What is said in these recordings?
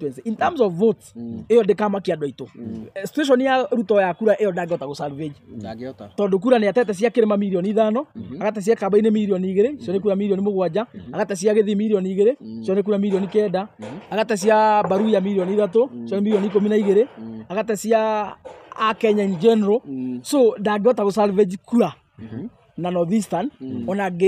constituency in terms of votes iyo ndikamakia andu aitu situation ya Ruto ya kura iyo ndangihota gu salvage tondu kura ni atete cia kirima milioni 5 agate cia kambaini milioni 2 cio ni kura milioni 7 agate cia githi milioni 2 cio ni kura milioni 9 agate cia Baruya milioni 3 cio ni milioni 12 agate cia a Kenya in general so ndangihota gu salvage kura na Northeastern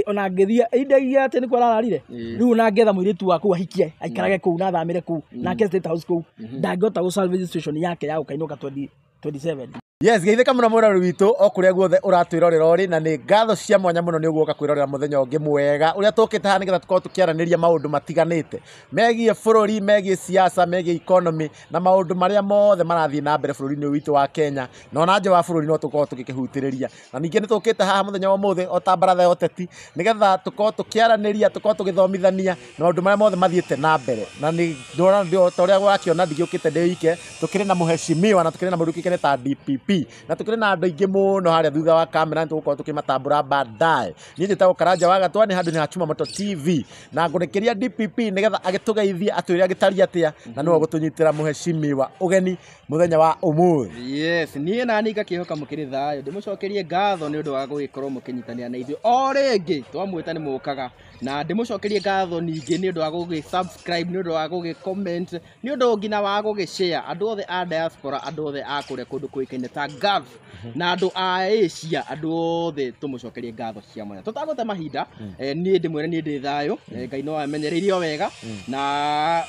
ona ngethia indagia ati ni kwarararire riu na ngetha muiritu waku ahikie aikarage ku na thamire ku na State House ku ndangihota gu salvage situation yake ya ukainuka 2027. Yes, geithika muno murori witu okuria guothe uratwirorera ori na ni ngatho cia mwanya muno ni uguoka kwirorera muthenya ungi mwega uria tukite ha nigetha tukorwo tukiaraniria maundu matiganite megie bururi megie siasa megie economy na maundu maria mothe marathie na mbere bururi-ini witu wa Kenya na ona nje wa bururi no tukorwo tukikihutiriria na ningi ni tukite haha muthenya wa muthe o ta baratha oteti nigetha tukorwo tukiaraniria tukorwo tugithomithania na maundu maria mothe mathiete na mbere na ni ndona ndio toria gwakiona ndigiukite ndiike tukiri na muheshimiwa na tukiri na mundu kikene ta DPP na tukire na andu ingi muno haria thutha wa kamera ni tugukorwo tukimatambura baadaye ni njitagwo Karanja wa Gatwani handu ni Hachuma Moto TV na ngurekeria DPP nigetha agitugeithie atwire agitari atia na no gutunyitira muheshimiwa ugeni muthenya wa umuthi. Yes, nie na ni ngakihoka mukiri thayo ndimucokerie ngatho ni undu wa gugikorwo mukinyitania na ithuĩ o ringi twamwita ni mukaga na ndimucokerie ngatho ningi ni undu wa gugusubscribe ni undu wa gugicomment ni undu ngina wa gugishare andu othe a diaspora andu othe a kuria kundu kuikaine ta Gulf na andu a Asia andu othe tumucokerie ngatho cia mwanya tutagote mahinda ni ndimwire ni ndi thayo Ngai no amenyereirio wega na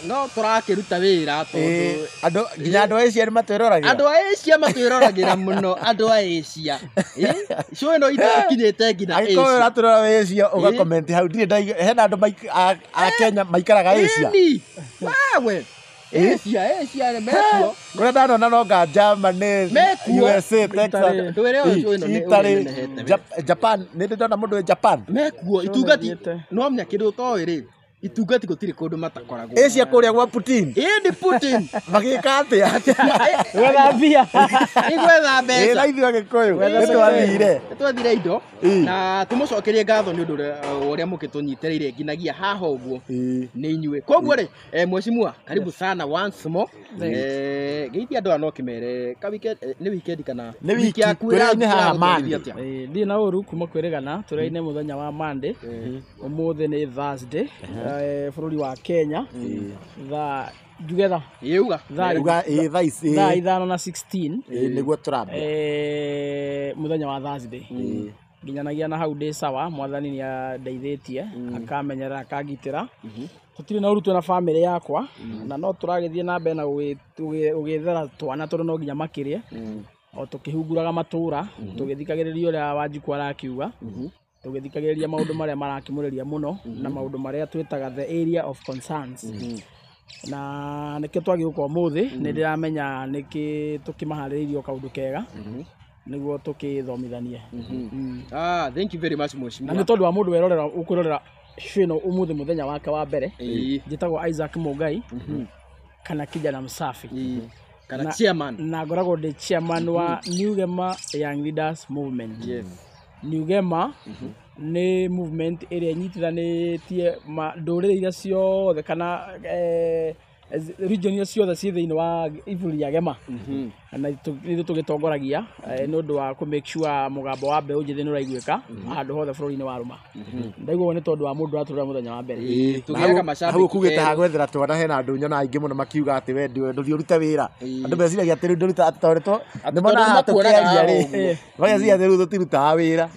no turakiruta wira tondu andu nginya andu a Asia ni matwiroragira andu a Asia matwiroragira muno andu a Asia so no itakinyete ngina Asia ko raturora we Asia uga comment hau ndire hena andu a Kenya maikaraga Asia wawe Asia mekuo kuria ndana no nga Germany USA Texas Italy Japan ni ndona mundu we Japan mekuo itungati no mnya kindu to iri itungati gutiri kundu matakoragwo Asia kuria gwa Putin indi Putin magika atia wega bia igwetha mbeca na ithuĩ Agĩkũyũ twathire indo na tumucokerie ngatho ni undu uria mukitunyitereire nginagia haha uguo ni inyuĩ koguo ri mheshimiwa karibu sana once more geithia andu ano kimere ka weekend ni weekend kana ni wiki ya kwira ni haha Monday ndi na uru kuma kwirigana turaine muthenya wa Monday umuthi ni Thursday bururi wa Kenya together yuga thaa 5:16 niguo turambe muthenya wa Thursday nginyanagia na hau ndi sawa mwathani ni ndeithĩtie akamenyera akagitĩra tutire na urutwe na family yakwa na no turagithie na mbere na ugithera twana tondu no nginya makirie o tukihunguraga matura tugithikagiriria uria Wanjiku arakiuga tugithikagiriria maundu maria marakimuriria muno na maundu maria twitaga the area of concerns na niki twagi gukwa muthi ni ndiramenya niki tukimahariririo kaundu kega niguo tukithomithanie thank you very much mheshimiwa na ni tondu wa mundu werorera ukurorera shino umuthi muthenya wake wa mbere njitagwo Isaac Mugai kana kijana msafi kana chairman na ngoragwo ndi chairman wa New Gema Young Leaders Movement. Yes. New Gema ni movement ĩrĩa inyitithanitie ndũrĩrĩ iria ciothe kana region iria ciothe ciĩ thĩinĩ wa ibũrũri rĩa Gema na nĩ tũgĩtongoragia nĩ ũndũ wa kũ make sure mũgambo wa mbeũ njĩthĩ nĩ ũraiguĩka handũ hothe bũrũri-inĩ wa Rũma ndaigua nĩ tondũ wa mũndũ atũra mũthenya wa mbere tũgĩaga macambĩki hau kugĩte ha gwethera twana hena andũ nyona aingĩ mũno makiuga atĩ we ndũthiĩ ũrute wĩra andũ meciragia atĩ rĩu ndũruta atĩtwarĩtwo nĩ mona tũkĩaria rĩ mageciria atĩ rĩu tũtirutaga wĩra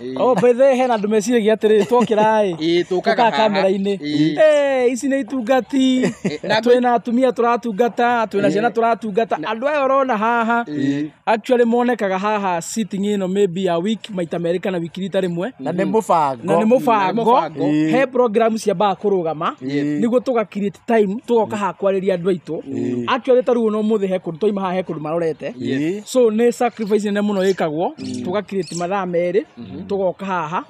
bethe hena andũ meciragia atĩrĩ twokĩra tũkaga kamera-inĩ ici nĩ itungati twĩna atumia tũratungata twĩna ciana tũratungata andũ aya ũrona haha actually monekaga haha sitting ino maybe a week maita merĩ kana wiki rita rĩmwe na nĩ mũbango he program ciambaga kũrũgama nĩguo tũga create time tũgoka haha kwarĩria andũ aitũ actually tarĩu no mũthĩ he kũndũ twaima haha he kũndũ marorete so nĩ sacrifice nene mũno ĩkagwo tũga create mathaa merĩ tũgoka haha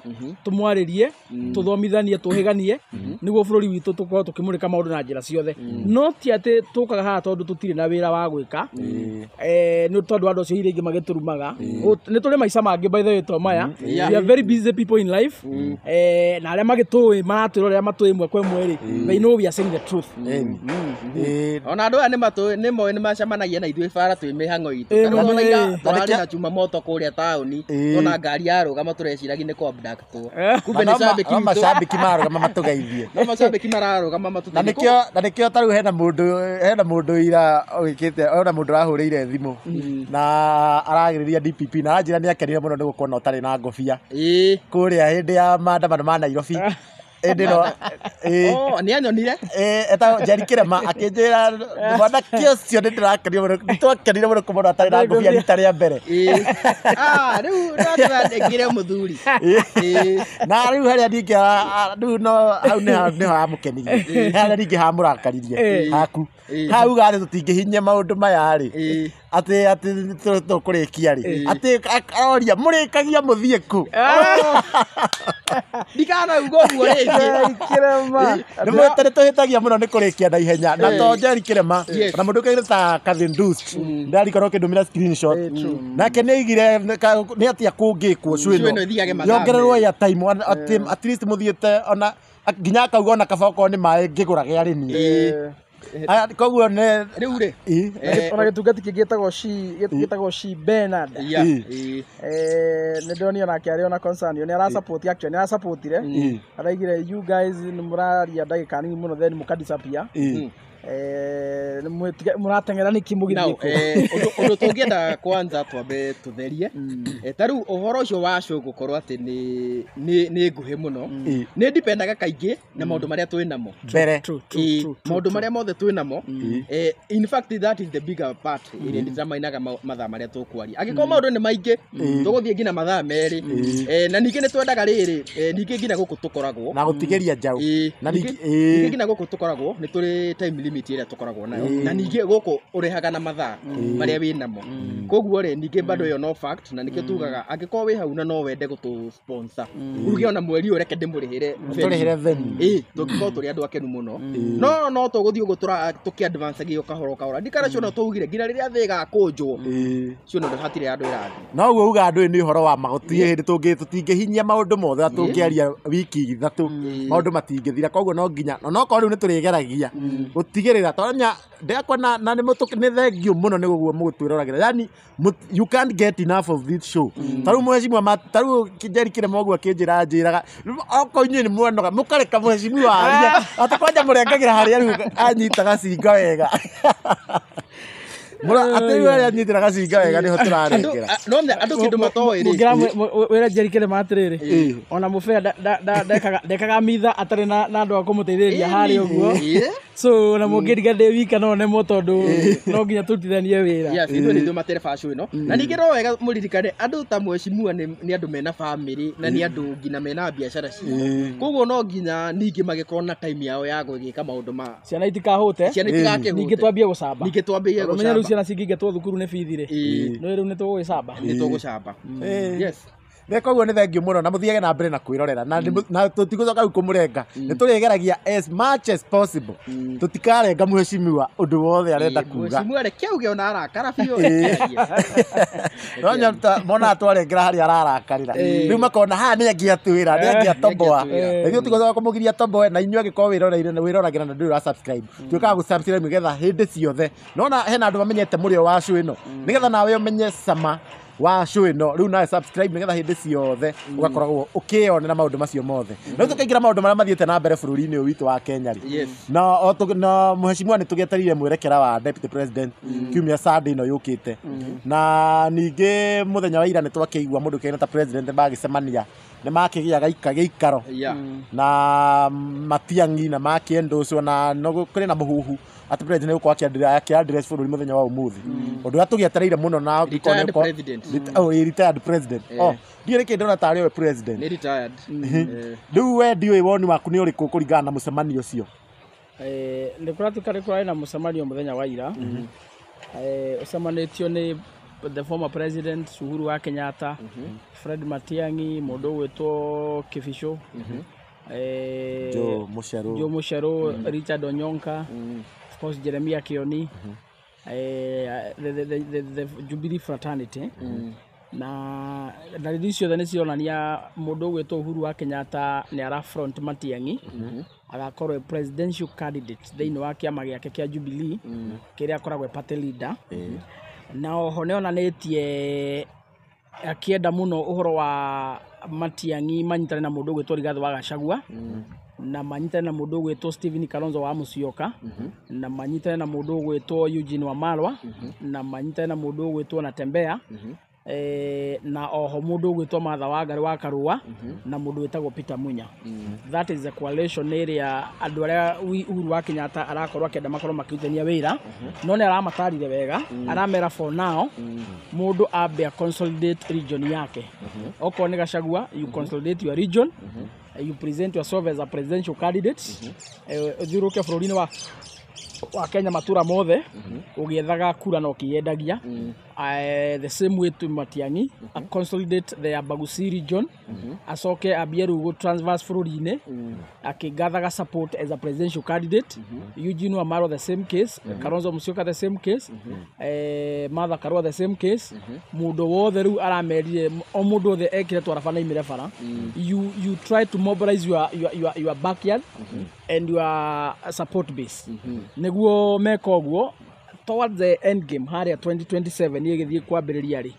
tũmwarĩrie tũthomithanie tũhĩganie nĩguo bũrũri witũ tũkorwo tũkĩmũrĩka maũndũ na njĩra ciothe no ti atĩ tũkaga haha tondũ tũtirĩ na wĩra wa gwĩka nä tondå andå acio irä ingä magä tå rumaga nä tå rä maica mangä by the way to maya we are very busy people in life na arä a magä tå ä maratwä ra rä a matå ä mwe kwa ĩmwe rä they know we are saying the truth ona andå aya nä moä nä macemanagia na ithuä bara twä mä hang'o itå tårarä na chuma moto kå rä a taåni ona ngari yarå gama tå reciragia nä kwabdaktwo kumbe nä macambiki marugama matũgeithie no macambiki mararũgama na nĩkĩo tarĩu hena mũndũ ira wĩkĩte ona mũndũ arahũrĩire thimũ na aragĩrĩria DPP na aranjĩra nĩ akenire mũno nĩ gũkorwo ũtarĩ na ngũbia kũrĩa hĩndĩ ya maandamano ma Nairobi nĩ anyonire etagwo Njeri Kĩrema akĩnjĩra mwanake ũcio nĩ ndĩrakenire mũno nĩtwakenire mũno kũmona atarĩ na ngũbia rita rĩa mbere rĩu ndĩrandengire mũthuri na rĩu harĩa ningĩ rĩu no hau nĩho hamũkenirie harĩa ningĩ hamũrakaririe haku hau gathĩ tũtingĩhinyia maũndũ maya rĩ atĩ tũkũrĩkia rĩ atĩ aroria mũrĩkagia mũthiĩ kũ ndikanauga ũguo rĩngĩ nĩ tũhĩtagia mũno nĩ kũrĩkia na ihenya na to Njeri Kĩrema na mũndũ kaire ta Kathindus ndarikana ũkĩndũmĩra screenshot nake nĩ aigire nĩ atĩa kũngĩkwo Cwĩno yongererwo airtime at least mũthiĩte ona nginya akauga ona kaba okorwo nĩ maĩ ngĩgũra gĩa rĩniĩ koguo nĩ rĩu rĩ ona gĩtungati kĩngĩ gĩtagwo She Bernard nĩ ndĩronio nake arĩ ona concern nĩ arasupport actually nĩ arasupportire araigire you guys nĩ mũraria ndagĩka nini mũno then mũkadisappear mũrateng'era nĩkĩ mũgĩthiĩ ũndũ tũngĩenda kwanza twambe tũtherie ta rĩu ũhoro ũcio wa show gũkorwo atĩ nĩ nguhĩ mũno nĩ ndipendaga kaingĩ na maũndũ marĩa twĩ namo mbere maũndũ marĩa mothe twĩ namo in fact that is the bigger part ĩrĩa ndĩramainaga mathaa marĩa tũkwaria angĩkorwo maũndũ nĩ maingĩ tũgũthiĩ nginya mathaa merĩ na ningĩ nĩ twendaga rĩrĩ ningĩ nginya gũkũ tũkoragwo na gũtigĩria njaũ na ningĩ nginya gũkũ tũkoragwo nĩ tũrĩ time limit ĩrĩa tũkoragwo nayo na ningĩ gũkũ ũrĩhaga na mathaa marĩa wĩ namo koguo rĩ ningĩ bado ĩyo no fact na nĩkĩo tugaga angĩkorwo wĩ hau na no wende gũtũ sponsor uge ona mweri ũreke ndĩmũrĩhĩre tũngĩkorwo tũrĩ andũ akenu mũno no tũgũthiĩ ũguo tũkĩ-advance gĩ kahora ndikana cio no tũugire nginya rĩrĩa thĩ ĩgakũnjwo cio no hatirĩ andũ ĩrathiĩ no ũguo uga andũ nĩ ũhoro wa magũtiĩ hĩndĩ tũtingĩhinyia maũndũ mothe tũngĩaria wiki ithatũ maũndũ matingĩthira koguo no nginya onokorwo rĩu nĩ tũrĩgeragia gũtigĩrĩra tonya ndekwa na nĩ thengio mũno nĩ guo mũgũtwĩroragĩra yani you can't get enough of this show tarĩu mheshimiwa tarĩu Njeri Kĩrema ũguo akĩnjĩraga okorwo inyuĩ nĩ muonoga mũkareka mheshimiwa aria atĩ kwanja mũrengagĩra harĩa rĩu anyitaga cinga wega atĩ rĩu arĩa anyitĩra gacinga wega nĩho tũrarengera andũ kĩndũ matoĩ wĩra Njeri Kĩrema atĩrĩrĩ ona mũbĩa ndekaga mitha atarĩ na andũ a kũmũteithĩrĩria harĩa ũguo so na mũngĩriga ndĩ wika no nemo tondũ no nginya tũrutithanie wĩra ithuĩ nĩ ithuĩ matereba show ĩno na ningĩ no wega mũririkane andũ ta mheshimiwa nĩ andũ mena family na nĩ andũ nginya mena biacara ciao koguo no nginya ningĩ magĩkorwo na time yao ya gũgĩka maũndũ ma ciana itikahũte ningĩ twambie gũcamba ciana cingĩingatwo thukuru nĩ bithi rĩ no rĩu nĩ tũgũcamba yes koguo nĩ thengio mũno na mũthiage na mbere na kwĩrorera na tũtigũcoka rĩu kũmũrenga nĩ tũrĩgeragia as much as possible tũtikarenga mheshimiwa ũndũ wothe arenda kuga mheshimiwa reke uge ona arakara biũ no mona twarengera harĩa ararakarĩra rĩu makona haha nĩ angĩatwĩra nĩ angĩatomboa nĩguo tũtigũcoka kũmũgiria tomboe na inyuĩ angĩkorwo wĩroragĩra na ndũrĩ wa subscribe tuĩkaga gũ-subscribe nĩgetha hĩndĩ ciothe nona hena andũ mamenyete mũrĩo wa show ĩno nĩgetha nawe ũmenye cama wa show ĩno rĩu nawe subscribe nĩgetha hĩndĩ ciothe ũgakoragwo ũkĩonera maũndũ macio mothe rĩu tũkaingĩra maũndũ marĩa mathiĩte na mbere bũrũri-inĩ ũyũ witũ wa Kenya rĩ na mheshimiwa nĩ tũgĩetereire mwerekera wa deputy president kiumia Sunday ĩno yũkĩte na ningĩ mũthenya wa ira nĩ twakĩigua mũndũ kĩene ta president magĩcemania nĩ makĩgĩaga gĩikaro na Matiang'i na makĩendũcwo na kũrĩ na mũhuhu atĩ president nĩ gũkorwo akĩ-address bũrũri mũthenya wa ũmũthĩ ũndũ ũrĩa tũgĩetereire mũno na retired president ndiĩ rĩkĩ ndĩrona tarĩ we president rĩu we ndiũĩ woni waku nĩ ũrĩkũ kũringana na mũcemanio ũcio nĩ kũratuĩka nĩ kũrarĩ na mũcemanio mũthenya wa ira ũcemanĩtio nĩ the former president Uhuru wa Kenyatta Fred Matiang'i mũndũ ũgwĩtwo Kĩbicũ Joe Mucheru Richard Onyonka of course Jeremiah Kioni the Jubilee fraternity na ndariri ciothe nĩ cionania mũndũ ũgwĩtwo Uhuru wa Kenyatta nĩ ara front Matiang'i agakorwo presidential candidate thĩinĩ wa kĩama gĩake kĩa Jubilee kĩrĩa akoragwo party leader na oho nĩ onanĩtie akienda muno ũhoro wa Matiang'i manyitane na mũndũ ũgwĩtwo Rigathi wa Gachagua na manyitane na mũndũ ũgwĩtwo Stephen Kalonzo wa Musyoka na manyitane na mũndũ ũgwĩtwo Eugene Wamalwa na manyitane na mũndũ ũgwĩtwo Natembeya na oho mũndũ ũgwĩtwo Martha Wangari wa Karũa na mũndũ wĩtagwo Peter Munya. That is a coalition area andũ arĩa Uhuru wa Kenyatta arakorwo akĩenda makorwo makĩrutithania wĩra no nĩ aramatarire wega aramera for now mũndũ ambe a consolidate region yake. Okorwo nĩ Gachagua, you consolidate your region, you present yourself as a presidential candidate, ũthiũrũrũke bũrũri-inĩ wa Kenya matura mothe ũgĩethaga kura na ũkĩyendagia. The same way to Matiang'i, a consolidate the Abagusi region, acoke ambie rĩu transverse bũrũri-inĩ akĩgathaga support as a presidential candidate. Eugene Wamalwa the same case, Kalonzo Musyoka the same case, Martha Karua the same case. Mũndũ wothe rĩu aramerire o mũndũ wothe ekire twaraba na imire bara. You try to mobilize your backyard and your support base. Nĩguo meka ũguo towards the end game haria 2027 igithie kwambĩrĩria ri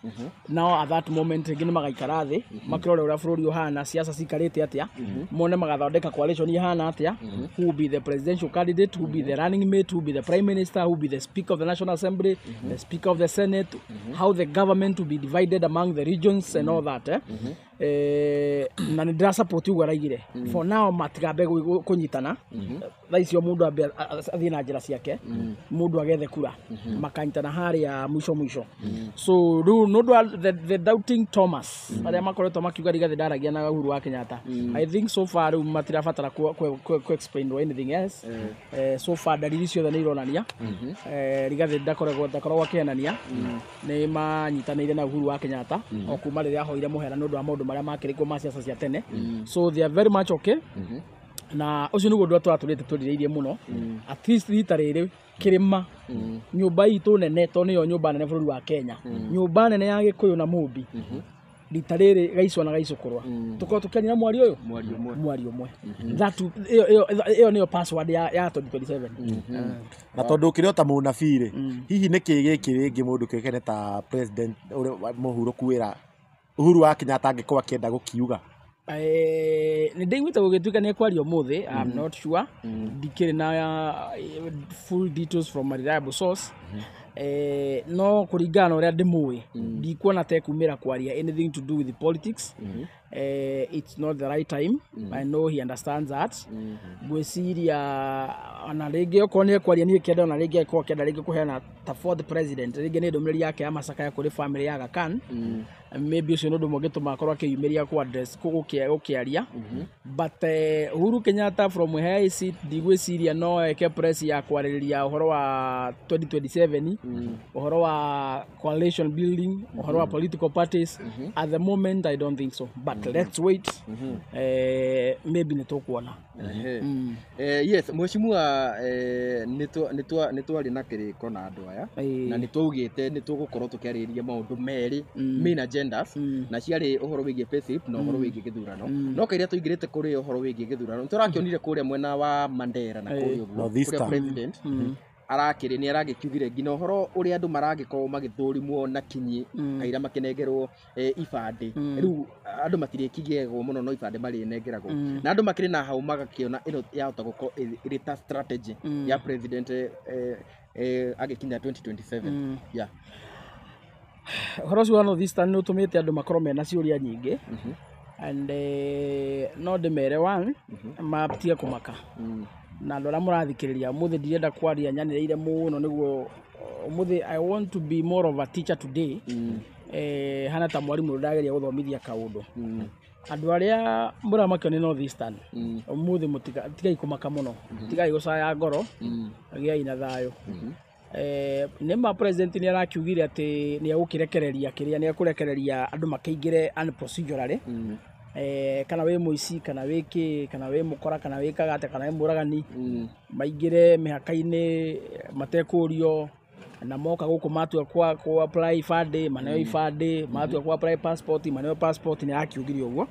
now at that moment ngine magaikara thi makirore ura bũrũri ũhana siasa cikarĩte atia mone magathondeka coalition ihana atia who will be the presidential candidate, who will be the running mate, who will be the prime minister, who will be the speaker of the National Assembly, the speaker of the Senate, how the government will be divided among the regions and all that na nĩ ndĩra support ugu araigire for now matigambe kũnyitana thaa icio mũndũ ambe athiĩ na njĩra ciake mũndũ agethe kura makanyitana harĩa mwisho so rĩu the doubting Thomas arĩa makoretwo makiuga Rigathi ndaragia na Uhuru wa Kenyatta I think so far rĩu matirabatara ku explain or anything else so far ndariri ciothe nĩ ironania Rigathi ndakoragwo akĩenania nĩ manyitanĩire na Uhuru wa Kenyatta o kuma rĩrĩa ahoire mũhera nĩ ũndũ wa maũndũ marĩa makĩrĩkwo ma siasa cia tene so they are very much okay na ũcio nĩguo ũndũ twatũrĩte tũrĩrĩirie mũno at least rita rĩrĩ kĩrĩma nyũmba itũ nene to nĩyo nyũmba nene bũrũri wa Kenya nyũmba nene ya Gĩkũyũ na Mũmbi rita rĩrĩ gaicwa na gaicũkũrwa tukorwo tũkĩania mwari ũyũ mwari ũmwe that ĩyo nĩyo password ya 2027 na tondũ ũkĩrĩ ta mũnabii rĩ hihi nĩ kĩĩ gĩkĩ rĩngĩ mũndũ kĩkene ta president mũhuro kwĩra Uhuru wa Kenyatta angĩkorwo akĩenda gũkiuga nĩ ndaiguĩte gũgĩtuĩka nĩ ekwaria ũmũthĩ I'm not sure ndikĩrĩ na full details from a reliable source no kũringana na ũrĩa ndĩmũĩ ndikuona ta ekumĩra kwaria anything to do with the politics it's not the right time I know he understands that gwĩciria ona rĩngĩ okorwo nĩ ekwaria niĩ kĩenda ona rĩngĩ akorwo akĩenda rĩngĩ kũheana ta fourth president rĩngĩ nĩ ndũmĩrĩri yake ya macakaya kũrĩ family ya Aga Khan maybe ũcio nĩ ũndũ mũngĩtũma akorwo akĩyumĩria ku address gũkĩaria but Uhuru Kenyatta from where I sit ndigwĩciria no eke press ya kwarĩrĩria ũhoro wa 2027 ũhoro wa coalition building ũhoro wa political parties at the moment I don't think so but let's wait maybe nĩtũkuona yes mheshimiwa nĩtwarĩ na kĩrĩko na andũ aya na nĩtwaugĩte nĩtũgũkorwo tũkĩarĩrĩria maũndũ merĩ main agendas na ciarĩ ũhoro wĩgiĩ payslip na ũhoro wĩgiĩ gĩthurano no kairĩa tũingĩrĩte kũrĩ ũhoro wĩgiĩ gĩthurano nĩtũrakĩonire kũrĩa mwena wa Mandera na kũrĩa ũguo kũrĩa president arakĩrĩ nĩ aragĩkiugire nginya ũhoro ũrĩa andũ maragĩkorwo magĩthũrimwo na kinyi kaira makĩnengerwo ibandĩ rĩu andũ matirĩkigĩagwo mũno no ibandĩ marĩnengeragwo na andũ makĩrĩ na hau magakĩona ĩno yahota gũkorwo ĩrĩ ta strategy ya president agĩkinya 2027 yeah ũhoro ũcio wa North Eastern nĩ ũtũmĩte andũ makorwo mena ciũria nyingĩ and no ndĩmere one matige kũmaka na andũ arĩa mũrathikĩrĩria ũmũthĩ ndirenda kwaria nyanĩrĩire mũno nĩguo ũmũthĩ I want to be more of a teacher today hana ta mwarimũ ndageria gũthomithia kaũndũ andũ arĩa mũramakio nĩ North Eastern ũmũthĩ mũtigai kũmaka mũno tigai gũcaya ngoro gĩai na thayũ nĩma president nĩ arakiugire atĩ nĩ egũkĩrekereria kĩrĩa nĩ ekũrekereria andũ makĩingĩre unprocedurally kana wĩ mũici kana wĩkĩ kana wĩ mũkora kana wĩkaga atĩa kana wĩ mũragani maingĩre mĩhaka-inĩ matekũrio na moka gũkũ matua kwa apply ibandĩ maneo ibandĩ matua kwa apply passport maneo passport nĩ akiugire ũguo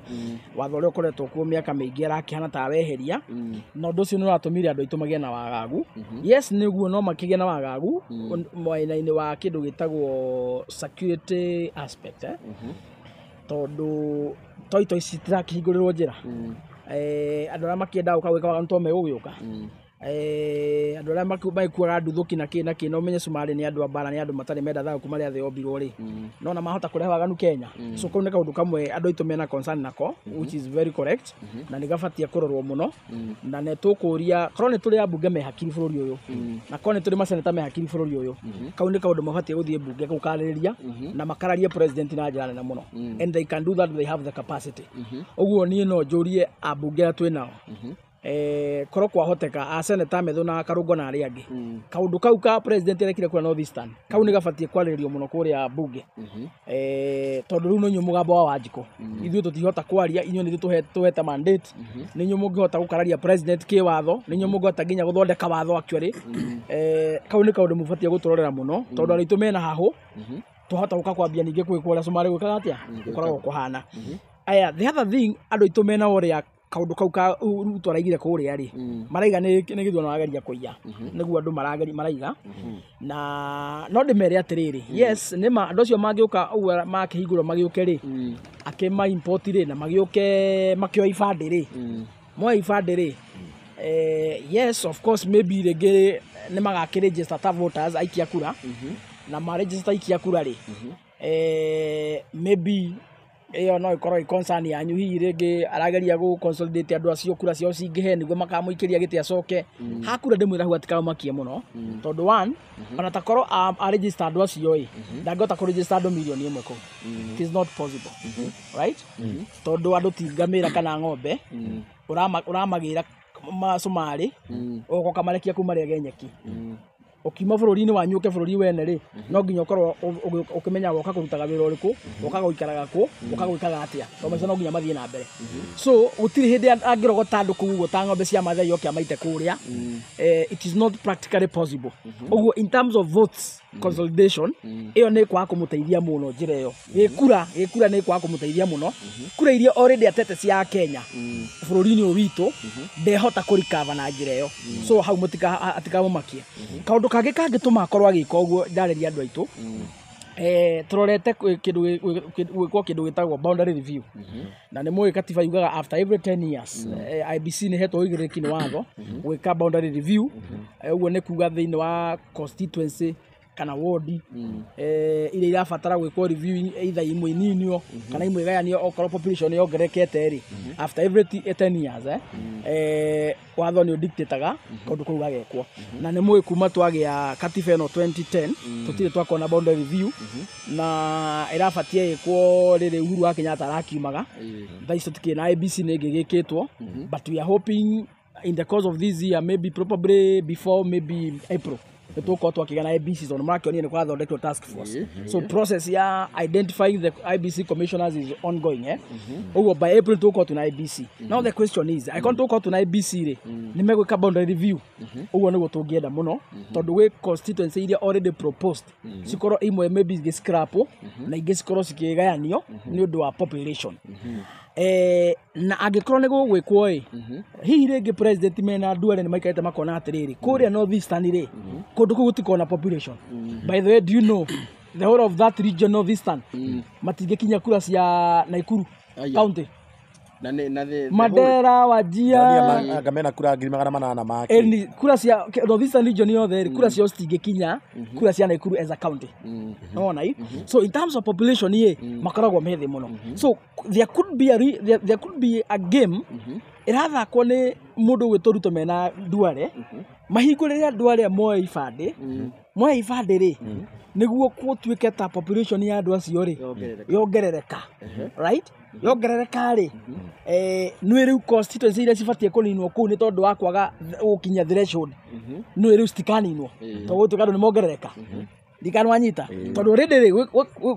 watho ũrĩa ũkoretwo kuo mĩaka mĩingĩ arakĩhana ta weheria na ũndũ ũcio nĩ ũratũmire andũ aitũ magĩe na wagagu yes nĩguo no makĩgĩa na wagagu mwena-inĩ wa kĩndũ gĩtagwo security aspect tondũ toy citirakĩhingũrĩrwo njĩra andũ arĩa makĩenda gũka gwĩka wagagu to megũgĩũka andũ arĩa maikuaga nduthoki na kĩ no menye Somali nĩ andũ a mbara nĩ andũ matarĩ menda thayũ kuma rĩa thĩ yombirwo rĩ no na mahota kũrehe waganu Kenya so kau nĩ kaũndũ kamwe andũ aitũ mena concern nako which is very correct na nĩ gabatie kũrorwo mũno na nĩ tũkũria korwo nĩ tũrĩ ambunge me hakiri bũrũri ũyũ na korwo nĩ tũrĩ maseneta me hakiri bũrũri ũyũ kau nĩ kaũndũ mabatie gũthiĩ mbunge gũkarĩrĩria na makararie president na njĩra nene mũno and they can do that, they have the capacity ũguo niĩ no njũrie ambunge arĩa twĩ nao korwo kwahoteka a seneta metho na Karungo na arĩa angĩ kaũndũ kau ka president erekire kũrĩa North Eastern kau nĩ gabatie kwarĩrĩrio mũno kũrĩa bunge tondũ rĩu nĩ inyuĩ mũgambo wa Wanjikũ ithuĩ tũtihota kwaria inyuĩ nĩ tũhete mandate nĩ inyuĩ mũngĩhota gũkararia president kĩwatho nĩ inyuĩ mũngĩhota nginya gũthondeka watho actually kau nĩ kaũndũ mũbatie gũtũrorera mũno tondũ andũ aitũ mena hahũ twahota gũka kwambia ningĩ gwĩkwo ũrĩa Somali gwĩkaga atĩa gũkoragwo kũhana aya the other thing andũ aitũ mena ũrĩa kaũndũ kau ka Ruto araigire kũrĩa rĩ maraiga nĩ gĩthuurano ageria kũiya nĩguo andũ maraiga na no ndĩmere atĩrĩrĩ yes nĩma andũ acio mangĩũka ũguo makĩhingũrwo magĩũke rĩ akĩma import rĩ na magĩũke makĩoya ibandĩ rĩ moya ibandĩ rĩ yes of course maybe rĩngĩ nĩ magakĩregister ta voters aikia kura na maregister aikia kura rĩ maybe ĩyo no ikorwo concern yanyu hihi rĩngĩ arageria gũ consolidate andũ acio kura ciao cingĩhe nĩguo makamũikĩria gĩtĩ acoke hakura ndĩmwĩra hau atikamakie mũno tondũ one ona takorwo a register andũ acio ĩ ndangĩhota kũ register andũ milioni ĩmwe kũu it is not possible right tondũ andũ ti ngamĩra kana ng'ombe ũramagĩra Somali ũgoka marekia kuma rĩage nyeki ukima bũrũri-inĩ wanyu ũke bũrũri wene rĩ no nginya ũkorwo ũkĩmenya woka kũrutaga wĩra ũrĩkũ woka gũikaraga kũ woka gwĩkaga atĩa to macio no nginya mathiĩ na mbere so gũtirĩ hĩndĩ angĩrogota andũ kũu ũguo ta ng'ombe cia mathai oke amaite kũrĩa it is not practically possible ũguo in terms of votes consolidation ĩyo nĩ kwaga kũmũteithia mũno njĩra ĩyo gĩkura nĩ kwaga kũmũteithia mũno kura iria already atete cia Kenya bũrũri-inĩ ũyũ witũ ndehota kũrikava na njĩra ĩyo so hau atikamũmakie kaũndũ kangĩ kangĩtũma akorwo agĩka ũguo ndarĩria andũ aitũ tũrorete gwĩkwo kĩndũ gĩtagwo boundary review na nĩ mũĩ katiba yugaga after every 10 years IBC nĩ hetwo ũigĩrĩrĩki nĩ watho gwĩka boundary review ũguo nĩ kuga thĩinĩ wa constituency kana ward iria irabatara gwĩkwo review either imwe ininio kana imwe gayanio okorwo population yongerekete rĩ after every 10 years watho nĩ dictator kaũndũ kau gagekwo na nĩ mũĩ kuma twagĩa katiba ĩno 2010 tũtirĩ twakona boundary review na ĩrabatie ĩkwo rĩrĩ Uhuru wa Kenyatta arakiumaga thaa ici tũtikĩrĩ na IBC nĩ ĩngĩ gĩkĩtwo but we are hoping in the course of this year maybe probably before maybe April tuko twakĩgĩa na IBC so marakĩonio nĩ kwathondekwo task force so process ya identifying the IBC commissioners is ongoing ũguo by April tuko tuna IBC now the question is I can't tuko tuna IBC rĩ nĩ megwĩka boundary review ũguo nĩguo tũngĩenda mũno tondũ gwĩ constituency iria already proposed cikorwo imwe maybe scrap na ingĩ cikorwo cikĩgayanio nĩ ũndũ wa population na angĩkorwo nĩ gũgwĩkwo ĩ hihi rĩngĩ president mena Duale nĩ maikarĩte makona atĩrĩrĩ kũrĩa North Eastern rĩ kũndũ kũu gũtikona population by the way do you know the whole of that region North Eastern matingĩkinya kura cia Naikuru county Mandera Wajia ngamena kura 800 make ni kura cia North Eastern region yothe kura cia citingĩkinya kura cia Naikuru as a county no na so in terms of population makoragwo methe mũno so there could be a game irathakwo nĩ mũndũ gwĩtwo Ruto mena Duale mahingũrĩre Duale moe ibandĩ rĩ nĩguo gũtuĩke ta population ya andũ acio rĩ yongerereka right yongerereka rĩ nĩ rĩu constituency iria cibatie kũninwo kũu nĩ tondũ wa kwaga gũkinya threshold nĩ rĩu citikaninwo tondũ gũtuĩka andũ nĩ mongerereka ndikanwanyita tondu already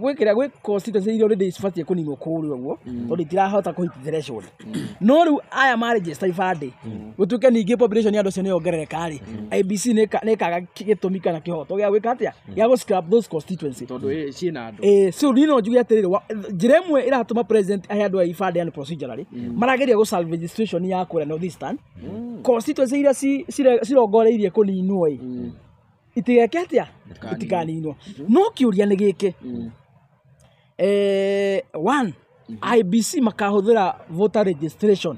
gwikira gwi constituency iria already cibatie kuninwo kuri uguo tondu itirahota kuhit threshold no riu aya ma register ibande gutuke ningi population ya andu cio ni yongerereka ri IBC ni kaga gitumi kana kihoto gia gwika atia gia go scrap those constituency tondu ciina andu so rino njuge atiriri njira imwe iratuma president ahe andu ibande and procedurally marageria go salve registration ya kura northeastern constituency iria cirongoreirie kuninwo itigeke atia itikaninwo no kiuria ni giki one IBC makahuthira voter registration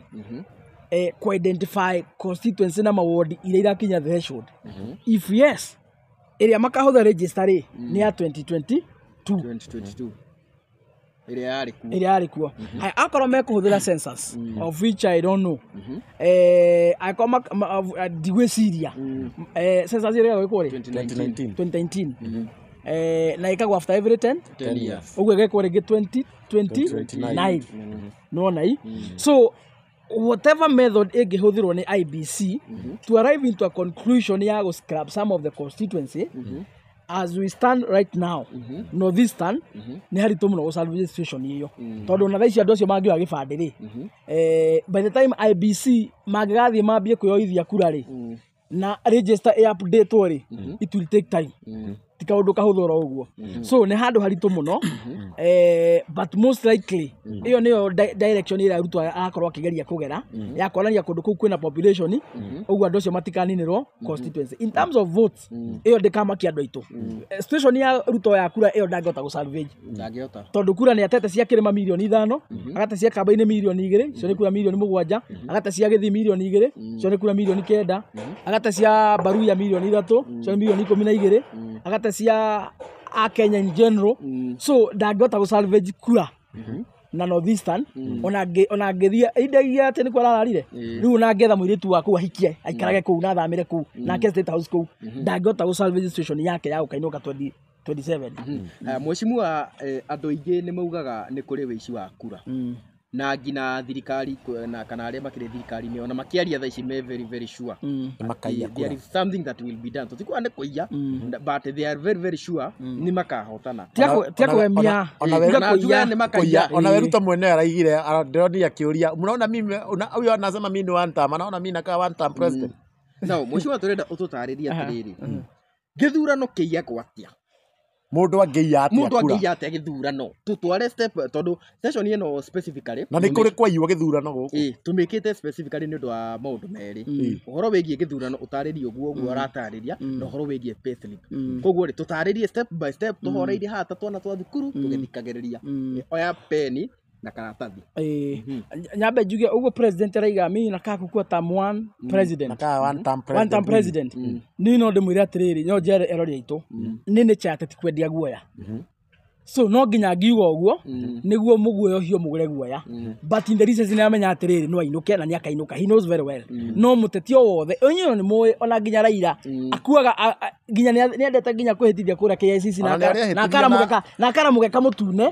ku identify constituency na maward iria irakinya threshold if yes iria makahuthira register ni ya 2022 iria yari kuo akorwo mekuhuthira census of which I don't know akoma digweciria census iria gwikwo 2019 na ikagwa after every 10 years ugwe gekwo rigi 2029 no nai so whatever method ingihuthirwo ni IBC to arrive into a conclusion ya go scrap some of the constituency as we stand right now northeastern ni haritu muno go salve situation iyo tondu na thaici andu acio mangiwa gibande ri by the time IBC magigathie mambie kuyoithia kura ri na register update ri it will take time tikaundu kahuthora uguo so ni handu haritu muno but most likely iyo niyo direction ira ruto akorwo akigeria kugera ya kuonania kundu kuu kwina population uguo andu acio matikaninirwo constituency in terms of votes iyo ndikamakia andu aitu situation ya ruto ya kura iyo ndangihota gusalvage tondu kura ni atete cia kirima milioni 5 agate cia kambaini milioni 2 cio ni kura milioni 7 agate cia githi milioni 2 cio ni kura milioni 9 agate cia baruya milioni 3 cio ni milioni 12 agate cia a Kenya in general so ndangihota gusalvage kura na northeastern ona ngethia idagia ati ni kwarararire riu na ngetha mwiritu waku ahikie aikarage kuu na thamire kuu na ke state house kuu ndangihota gusalvage situation yake ya ukainuka 2027 mweshimua andu aingi ni maugaga ni kuri wici wa kura na ngina thirikari na kana aria makire thirikari ni ona makiaria tha ici me very sure makaiya there is something that will be done tutikwa ne kuiya but they are very sure ni makahotana tiakwemia ona weruta mwene araigire ndio akiuria mnaona mimi huyo anasema mimi ni one time anaona mimi nakaa one time president no mwisho turenda ututariria atiriri githurano kiya gwatia mundu angeia atia githurano tutware step tondu session ino specifically na ni kuri kwaiwa githurano guku tumikite specifically ni ndu wa maundu meri uhoro wegie githurano utaririe uguo aratariria na uhoro wegie payslip koguo ri tutaririe step by step tuhoreire hata twana twa thukuru tugithikagiriria oya peni na karatathi nyambe njuge uguo president raiga mimi nakaka kuwa term 1 president nakaka one term president ni no ndimwira atiriri nyo jere erori aitu nini chate tikwendia guoya so no nginya ngiuga uguo niguo muguoyo hio mugure guoya but in the reasons ni amenya atiriri no ainuke na ni akainuka he knows very well no mutetio wothe onyo ni moe ona nginya raira akuaga nginya ni endete nginya kuhitithia kura KICC na karamugeka mutune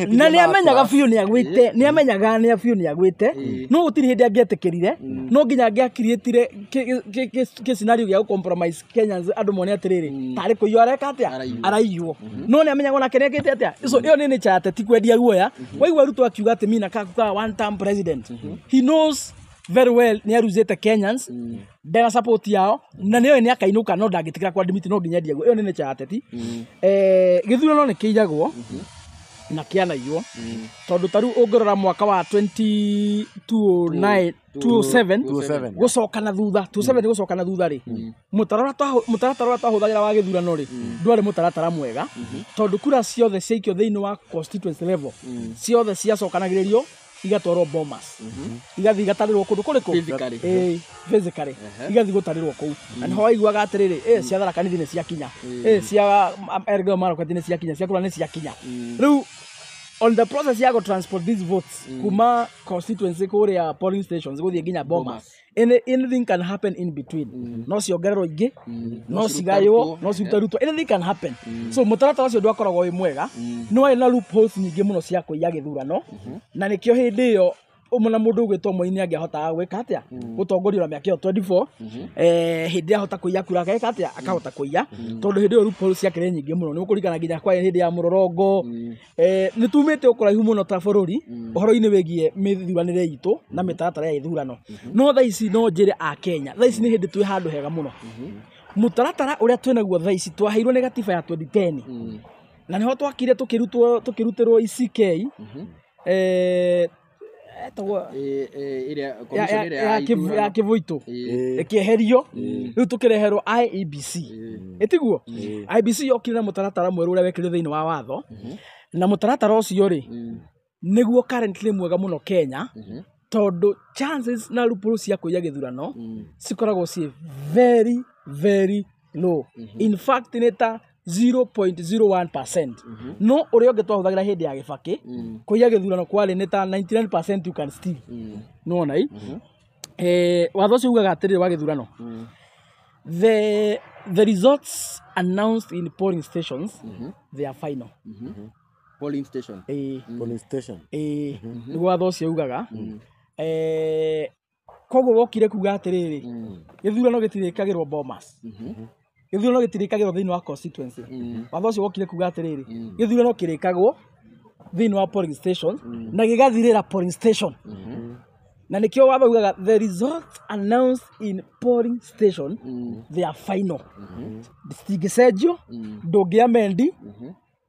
na ni amenyaga biu ni agwite ni amenyaga ni biu ni agwite no gutiri hindi angietikirire no nginya angiakirietire ke scenario ya compromise Kenyans andu mone atiriri tari kuyo areka atia araiywo no ni amenyaga na kenekete atia so iyo nini chate tikwendia guoya waigwa ruto akiuga ati mina kakuka one term president he knows very well ni aruzete Kenyans ndega support yao na niyo ni akainuka no ndagitikira kwa dimiti no nginya ndiago iyo nini chate ti githurano ni kiijagwo na kianaiywo tondu taru ungorora mwaka wa 2007 gucokana thutha 27 gucokana thutha ri mutaratara twahuthagira wa githurano ri ndwari mutaratara mwega tondu kura ciothe ciikio thiini wa constituency level ciothe ciacokanagiririo igatwarwo Bomas igathi gatarirwo kundu kuriku physically igathi gutarirwo kuu na ho aiguaga atiriri cia Tharaka Nithi ni ciakinya cia Elgeyo Marakwet ni ciakinya cia kura ni ciakinya riu on the process ya go transport these votes kuma constituency kuria polling stations guthie nginya Bomas anything can happen in between no ciongererwo ingi no cigayo no ciutarutwo anything can happen so mutaratara ucio ndwakoragwo wi mwega no ena loopholes nyingi muno cia kuiya githurano na nikio hindi iyo umona mundu gwitwo Moi angiahota gwika atia gutongoria na miaka 24 hindi ahota kuiya kura gaka atia akahota kuiya tondu hindi rupo ciakire nyingi muno ni ukurigana nginya kwa hindi ya murorongo ni tumite ukuraihu muno ta bururi uhoro-ini wigie mithuranire itu na mitaratara ya ithurano no tha ici no njire a Kenya tha ici ni hindi twi handu hega muno mutaratara uria twinaguo tha ici twaheirwo ni gatiba ya 2010 na niho twakire tukirutirwo ICK ya kivuito ikieherio riu tukireherwo IEBC etiguo IEBC yokire na mutaratara mweru uria wekire thiini wa watho na mutaratara ucio ri niguo currently mwega muno Kenya tondu chances na rupuru cia kuiya githurano cikoragwo ci very very low in fact neta 0.01% no uria unge twahuthagira hindi ya Gibaki kuiya githurano kwari neta 99% you can still no nai watho ucio ugaga atiriri wa githurano the results announced in polling stations they are final polling station ni watho ucio ugaga koguo wokire kuga atiriri githurano gitirikagirwo Bomas githurano gitirikagirwo thiini wa constituency watho ucio wokire kuga atiriri githurano kirikagwo thiini wa polling station na gigathirira polling station na nikio watho ugaga the results announced in polling station they are final stingicenjio ndungiamendi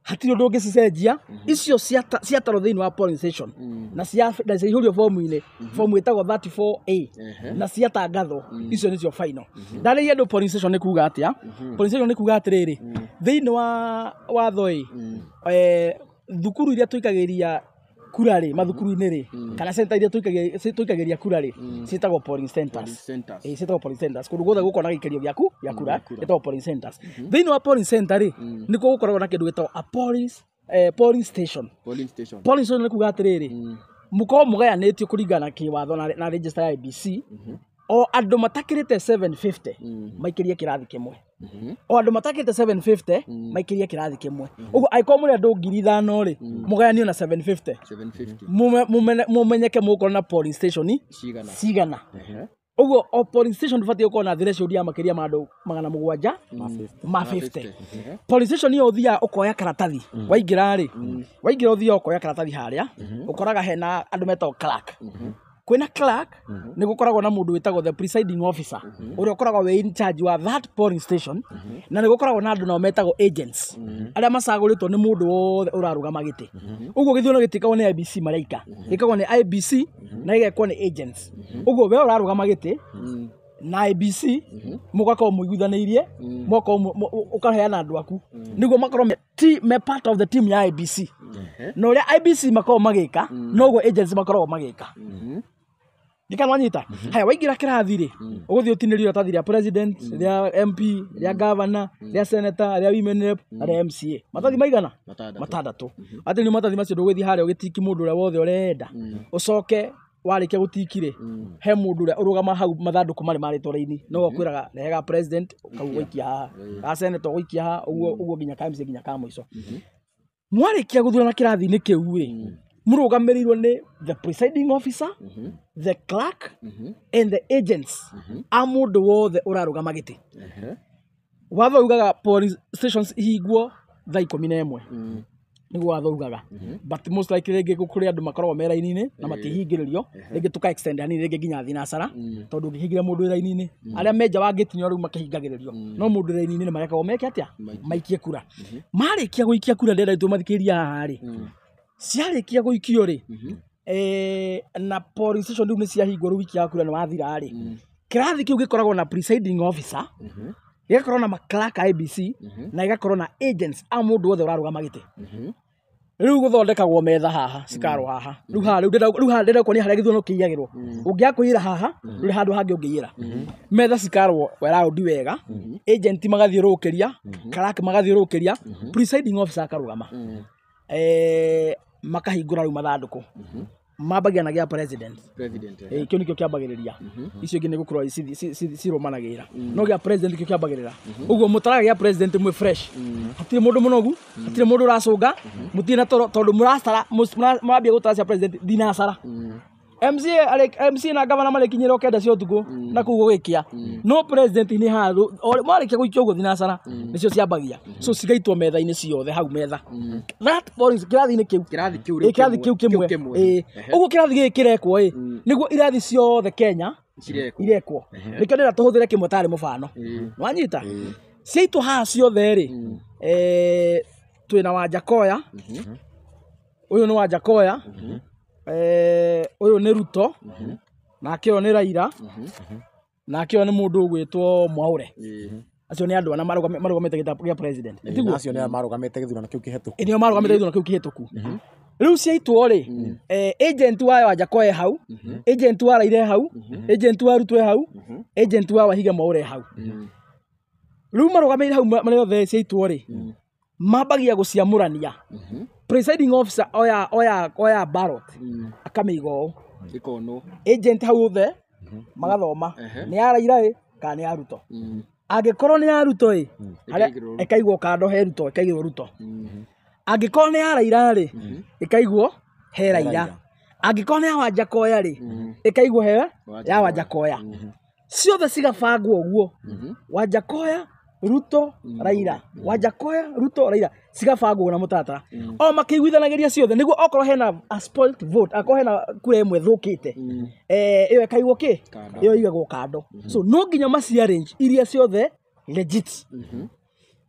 hatiri undu ungicicenjia icio ciataro thiini wa polling station na ciaihũrio fomu-ini fomu itagwo 34A na ciatangathwo icio nicio final ndarigia ndu polling station ni kuga atia polling station ni kuga atiriri thiini wa watho thukuru iria tuikagiria kurari mathukuru-ini ri kana center iria tuikagiria kurari citagwo polling centers citagwo polling centers kundu guothe gukona gikerio giaku ya kura citagwo polling centers thiini wa polling center ri niko gukoragwo na kindu gitagwo a polling station ni kuga atiriri muko mugayanitio kuringana kiwatho na register ya IEBC o andu matakirite 750 maikirie kirathi kimwe o andu matakirite 750 maikirie kirathi kimwe uguo aiko muri andu 5,000 ri mugayanio na 750 mumenyeke mukorwo na polling station cigana uguo o polling station dufatie ukorwo na threshold ya makiria ma andu 700 ma 50 polling station yo uthia ukoya karatathi waingira uthia ukoya karatathi haria ukoraga hena andu metagwo clerk kwina clerk ni gukoragwo na mundu witagwo the presiding officer uria ukoragwo we in charge wa that polling station na ni gukoragwo na andu nao metagwo agents aria macaguritwo ni mundu wothe urarugama giti uguo githurano gitikagwo ni IEBC maraika gikagwo ni IEBC na igekwo ni agents uguo we urarugama giti na IEBC mugakorwo muiguithaniirie ukaheana andu aku niguo makorwo me part of the team ya IEBC no uria IEBC makorwo magika no guo agents makorwo magika ndikanwanyita haya waingira kirathi ri uguthii utinirio iratathi ria president ria MP ria governor ria senator ria women rep ria MCA matathi maigana matandatu ati ni matathi macio ndugwithi haria ugitiki mundu uria wothe urenda ucoke warikia gutikire he mundu uria urugama hau mathanduku mari maritwo raini no gukwiraga rehega president ukauikia ha senator uikia ha uguo nginya ka MCA nginya ka muico mwarikia guthurana kirathi-ini kiu ri murugamiriro ni the presiding officer the clerk and the agents a mundu wothe urarugama giti watho ugaga polling stations hingwo thaa 11 niguo watho ugaga but most likely rĩngĩ kũrĩ andũ makoragwo me raini-inĩ na matihingĩrĩrio rĩngĩ tuka extend hanini rĩngĩ nginya thinacara tondũ ũngĩhingĩra mũndũ raini-inĩ arĩa menja wa gĩtinio rĩu makĩhingagĩrĩrio no mũndũ raini-inĩ nĩ marekagwo meke atĩa maikie kura marĩkia gũikia kura ndĩrenda tũmathikĩrĩria haha rĩ ciarĩkia gũikio rĩ na polling station rĩu nĩ ciahingwo rĩu wiki ya kura nĩ wathira rĩ kĩrathi kĩu gĩkoragwo na presiding officer gĩgakorwo na clerk IEBC na gĩgakorwo na agents a mũndũ wothe ũrarugama gĩtĩ riu guthondekagwo metha haha cikarwo haha riu haha ndĩrenda kuonia harĩa gĩthurano kĩiyagĩrwo ũngĩakũira haha rĩrĩ handũ hangĩ ũngĩiyĩra metha cikarwo raundi wega agent magathiũrũrũkĩria clerk magathiũrũrũkĩria presiding officer akarugama makahingũra rĩu mathandũkũ mambagia na gĩa president kĩu nĩkĩo kĩambagĩrĩria icio ingĩ nĩ gũkorwo cirũmanagĩrĩra no gĩa president kĩo kĩambagĩrĩra ũguo mũtaraga gĩa president mwĩ fresh hatirĩ mũndũ mũnogu hatirĩ mũndũ ũracũnga mũtirĩ na tondũ mũrambia gũtara cia president thinacara MC na gavana marekinyira okenda cio tuko na kugo gikia no president ni haru marikia guikio guthi na sara nicio ciambagia so cigaitwo metha-ini ciothe hau metha that policy kirathi-ini kiu kimwe uguo kirathi giki kirekwo niguo irathi ciothe Kenya irekwo nikio ndira tuhuthire kimwe tari mufano wanyita ciaitwo haha ciothe ri twina Wajakoya uyu ni Wajakoya uyu ni Ruto nake ni Raila nake ni mundu ugwitwo Mwaure acio ni andu ana marugamite gita president tiguo acio ni marugamite githurano kiu kihituku ni marugamite githurano kiu kihituku riu ciaitwo ri agent wa Wajakoya hau agent wa Raila hau agent wa Ruto hau agent wa Wahiga Mwaure hau riu marugamire hau mari othe ciaitwo ri mambagia guciamurania presiding officer oya ballot akamigo ikono agent hau the magathoma ni ya Raila kana ni ya Ruto angikorwo ni ya Ruto ekaigwo kando he Ruto ekaigwo Ruto angikorwo ni ya Raila ekaigwo he Raila angikorwo ni ya Wajakoya ekaigwo he ya Wajakoya ciothe cigabangwo uguo Wajakoya Ruto Raila Wajakoya Ruto Raila cigabangwo na mutatara o makiguithanagiria ciothe niguo okorwo hena a spoilt vote akorwo hena kura imwe thukite iyo ekaigwo ki iyo igagwo kando so no nginya maci arrange iria ciothe legit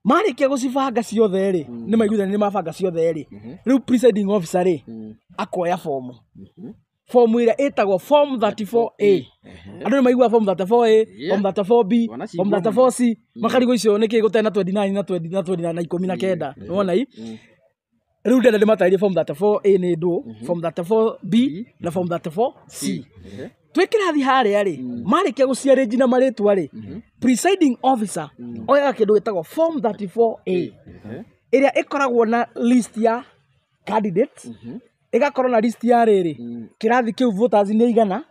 marikia gucibanga ciothe ri ni maiguithania ni mabanga ciothe ri riu presiding officer ri akoya form ira etagwo form 34A andu ni maigua form 34A form 34B form 34C makarigo icio niki gutena 29 na 20 na 20 na 19 wona hii riu ndenda ndimatairie form 34A ni ndu form 34B na form 34C twikirathi haria ri marikia guciarrange na maritwa ri presiding officer oya kindu gitagwo form 34A iria ikoragwo na list ya candidates igakorwo na list ya riri kirathi kiu voters ni igana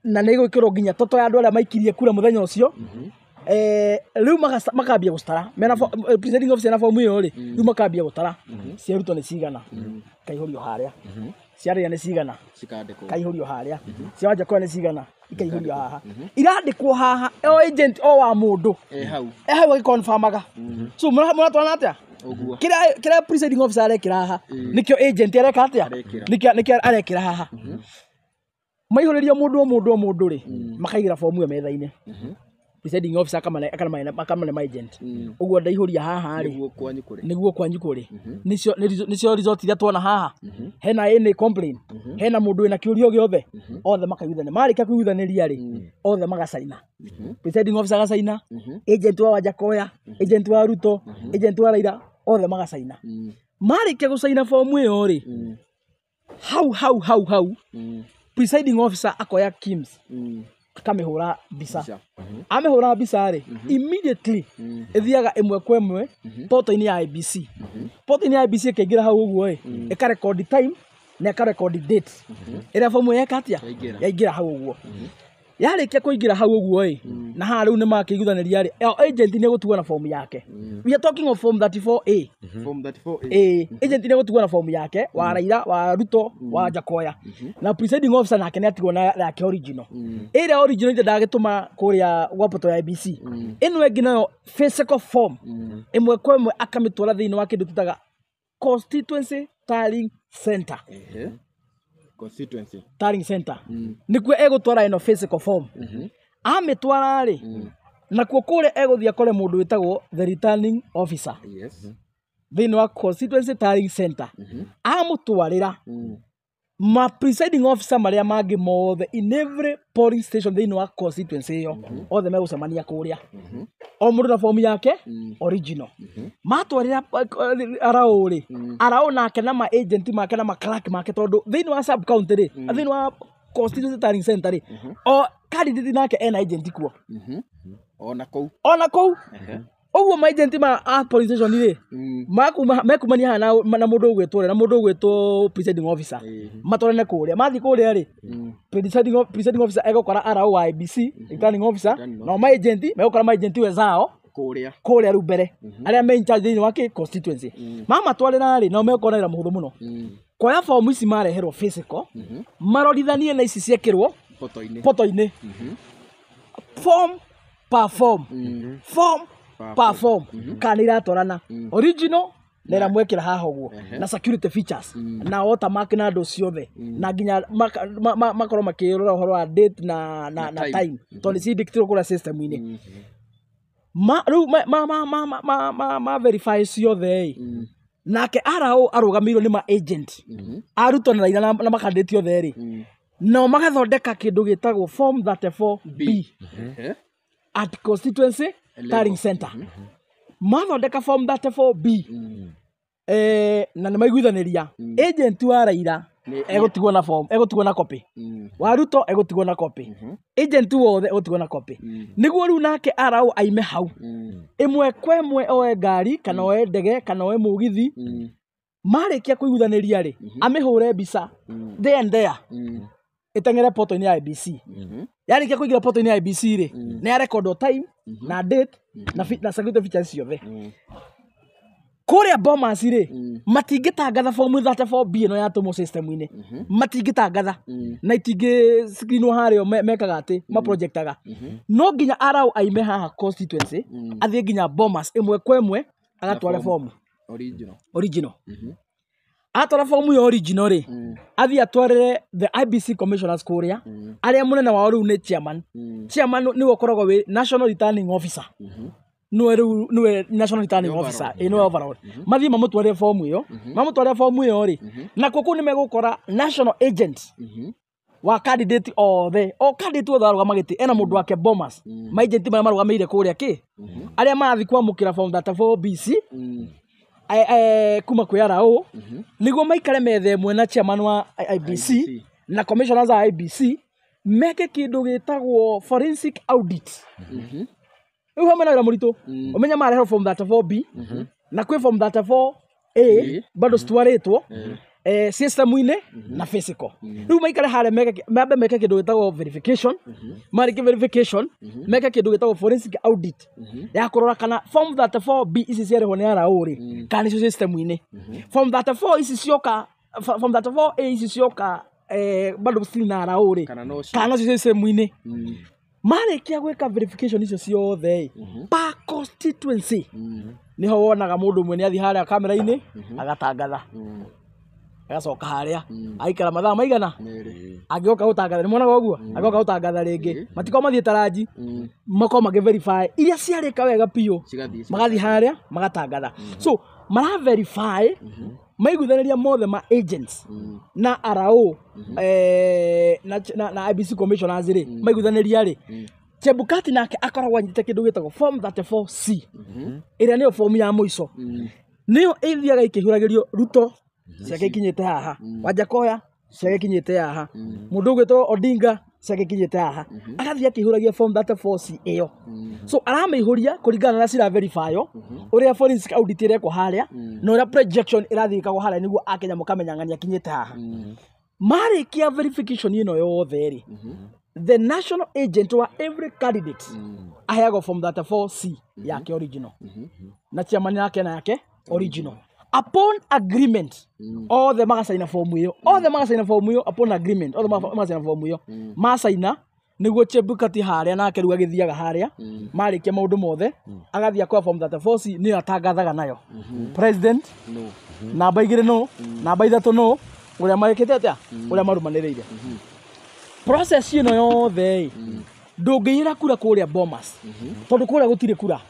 na ni gwikirwo nginya toto ya andu aria maikirie kura muthenya ucio riu makambia gustara mena presiding officer na form iyo ri riu makambia gustara cia Ruto ni cigana kaihurio haria cia Raila ni cigana cikandikwo kaihurio haria cia Wajakoya ni cigana ikaihurio haha irandikwo haha o agent o wa mundu hau agiconfirmaga so muratwana atia uguo kira presiding officer arekira haha nikio agent areka atia nikio arekira haha maihuriria mundu ri makaigira form yo metha-ini presiding officer akamane ma agent uguo ndaihuria haha ri niguo kwanyu kuri nicio result iria twona haha hena any complaint hena mundu ina kiurio giothe othe makaiguithania marika kuiguithaniria ri othe magacaina presiding officer agacaina agent wa Wajakoya agent wa Ruto agent wa Raila othe magacaina marika gucaina form iyo ri hau presiding officer akoya Kims akamihura bisa amihura bisa ri immediately ethiaga imwe kwa imwe portal-ini ya IBC portal-ini ya IBC ikingira hau uguo ika record time na ika record date ira form ya katia yaingira hau uguo yarikia kuingira hau uguo na ha riu ni makiguithaniria ri agent ni gutugwa na form yake we are talking of form 34A agent ni gutugwa na form yake wa Raila wa Ruto wa Wajakoya na presiding officer nake ni atigwo na yake original ira original ndagituma kuria gwa portal ya IBC ino engi nayo physical form imwe kwa imwe akamitwara thiini wa kindu tutaga constituency tallying center constituency tallying center nikuo egutwara ino physical form amitwara ri nakuo kure eguthia kore mundu witagwo the returning officer thiini wa constituency tallying center amutwarira ma presiding officer maria mangi mothe in every polling station thiini wa constituency iyo othe megucemania kuria o mundu na form yake original matwarira arauri nake na ma agent make na ma clerk make tondu thiini wa sub county ri thiini wa constituency tallying center ri o candidate nake ena agent kuo ona kou oguo ma agent ma a polling station ri mekumania hana na mundu ugwitwo na mundu ugwitwo presiding officer matwarane kuria mathi kuria ri presiding officer egukora arau wa IBC returning officer na ma agent megukora ma agent wezao kuria ru mbere aria me in charge thiini wa constituency mama twarira ri no mekona ira muhuthu muno koya form ici mareherwo physical marorithanie na ici ciekirwo poto-ini form per form form per form kana iratwarana original nera mwekira haha uguo na security features na watermark na ndo ciothe na nginya makorwo makirora uhoro wa date na time tondu ci dictiro kura system ini ma verify ciothe nake arao arugamirwo ni ma agent arutwo na ina na makandĩtio theri no magathondeka kindu gitagwo form 34B at constituency tallying center mathondeka form 34B na nĩ maiguithaniria agent wa Raila egutigwo na form egutigwo na copy waruto egutigwo na copy agent wothe egutigwo na copy niguo riu nake arao aime hau imwe kwa imwe oe ngari kana oe ndege kana oe mugithi marikia kuiguithaniria ri amihure mbica there and there itengere poto-ini ya IBC yarikia kuigira poto-ini ya IBC ri ni arekondo time na date na security features ciothe kuria Bomas ri matingitangatha form 34B no yatumo system ini matingitangatha na itingi screen hario mekaga ati ma projectaga no nginya arao aime haha constituency athie nginya Bomas imwe kwa imwe agatware form original atwara form ya original ri athie atwarire the IBC commissioners kuria aria munene wao riu ni chairman ni wokoragwo wi national returning officer niwe national returning officer ino overall mathie mamutware form iyo ri na kuku ni megukora national agent wa candidate othe o candidate othe arugamagiti ena mundu wake Bomas ma agent mara marugameire kuria aria marathi kwamukira form 34BC kuma kwiyara o niguo maikare methe mwe na chairman wa IBC na commissioners a IBC meke kindu gitagwo forensic audit riu hamwe na wira muritu umenya mareherwo form 34B na kwi form 34A bado citwaritwo system-ini na physical riu maikare hare meke kindu gitagwo verification mariki verification meke kindu gitagwo forensic audit ya kurora kana form 34B ici ciarehwo ni arao ri kana icio system-ini form 34 ici cioka form 34A ici cioka bado still na arao ri kana no system-ini marikia gwika verification icio ciothe pa constituency niho wonaga mundu mwe ni athi haria kamera-ini agatangatha agacoka haria aikara mathaa maigana agioka gutangatha ni mwonaga uguo agioka gutangatha ringi matiko mathie taraji mako verify iria ciarika wega pio magathi haria magatangatha so mara verify maiguithaniria mothe ma agents na arao na IBC commissioners ri maiguithaniria ri Chebukati nake akoragwo anyite kindu gitagwo form 34C iria niyo form ya muico niyo ithiaga ikihuragirio Ruto ciake kinyite haha Wajakoya ciake kinyite haha mundu gwitwo Odinga ciake kinyite haha agathia kihuragia form 34C iyo so aramihuria kuringana na cira verify uria forensic audit ireko haria na uria projection irathikagwo haria niguo akenya mukamenyangania kinyite haha marikia verification ino yothe ri the national agent wa every candidate aheagwo form 34C yake original na chairman yake na yake original upon agreement all the magasaina form iyo upon agreement all the magasaina form iyo masaina niguo Chebukati haria nake riu agithiaga haria marikia maundu mothe agathia kwa form 34C ni atangathaga nayo president namba 2 no namba 3 no uria marekete atia uria marumaniriire process ino yothe ndungiira kura kuria Bomas tondu kuria gutire kura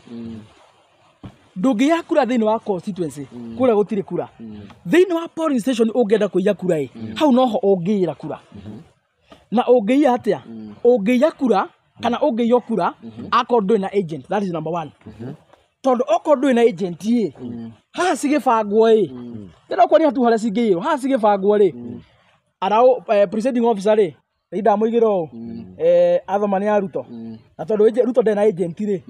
ndungiira kura thiini wa constituency kuria gutire kura thiini wa polling station ungienda kuiya kura hau noho ungiira kura na ungiya atia ungiya kura kana ungiyo kura akordo na agent that is number 1 tondu okordo na agent ha sigifagwo ndira kwani hatu haria cingiyiro ha sigifagwo arao presiding officer ida muigiro athomani ya Ruto na tondu Ruto ndena agent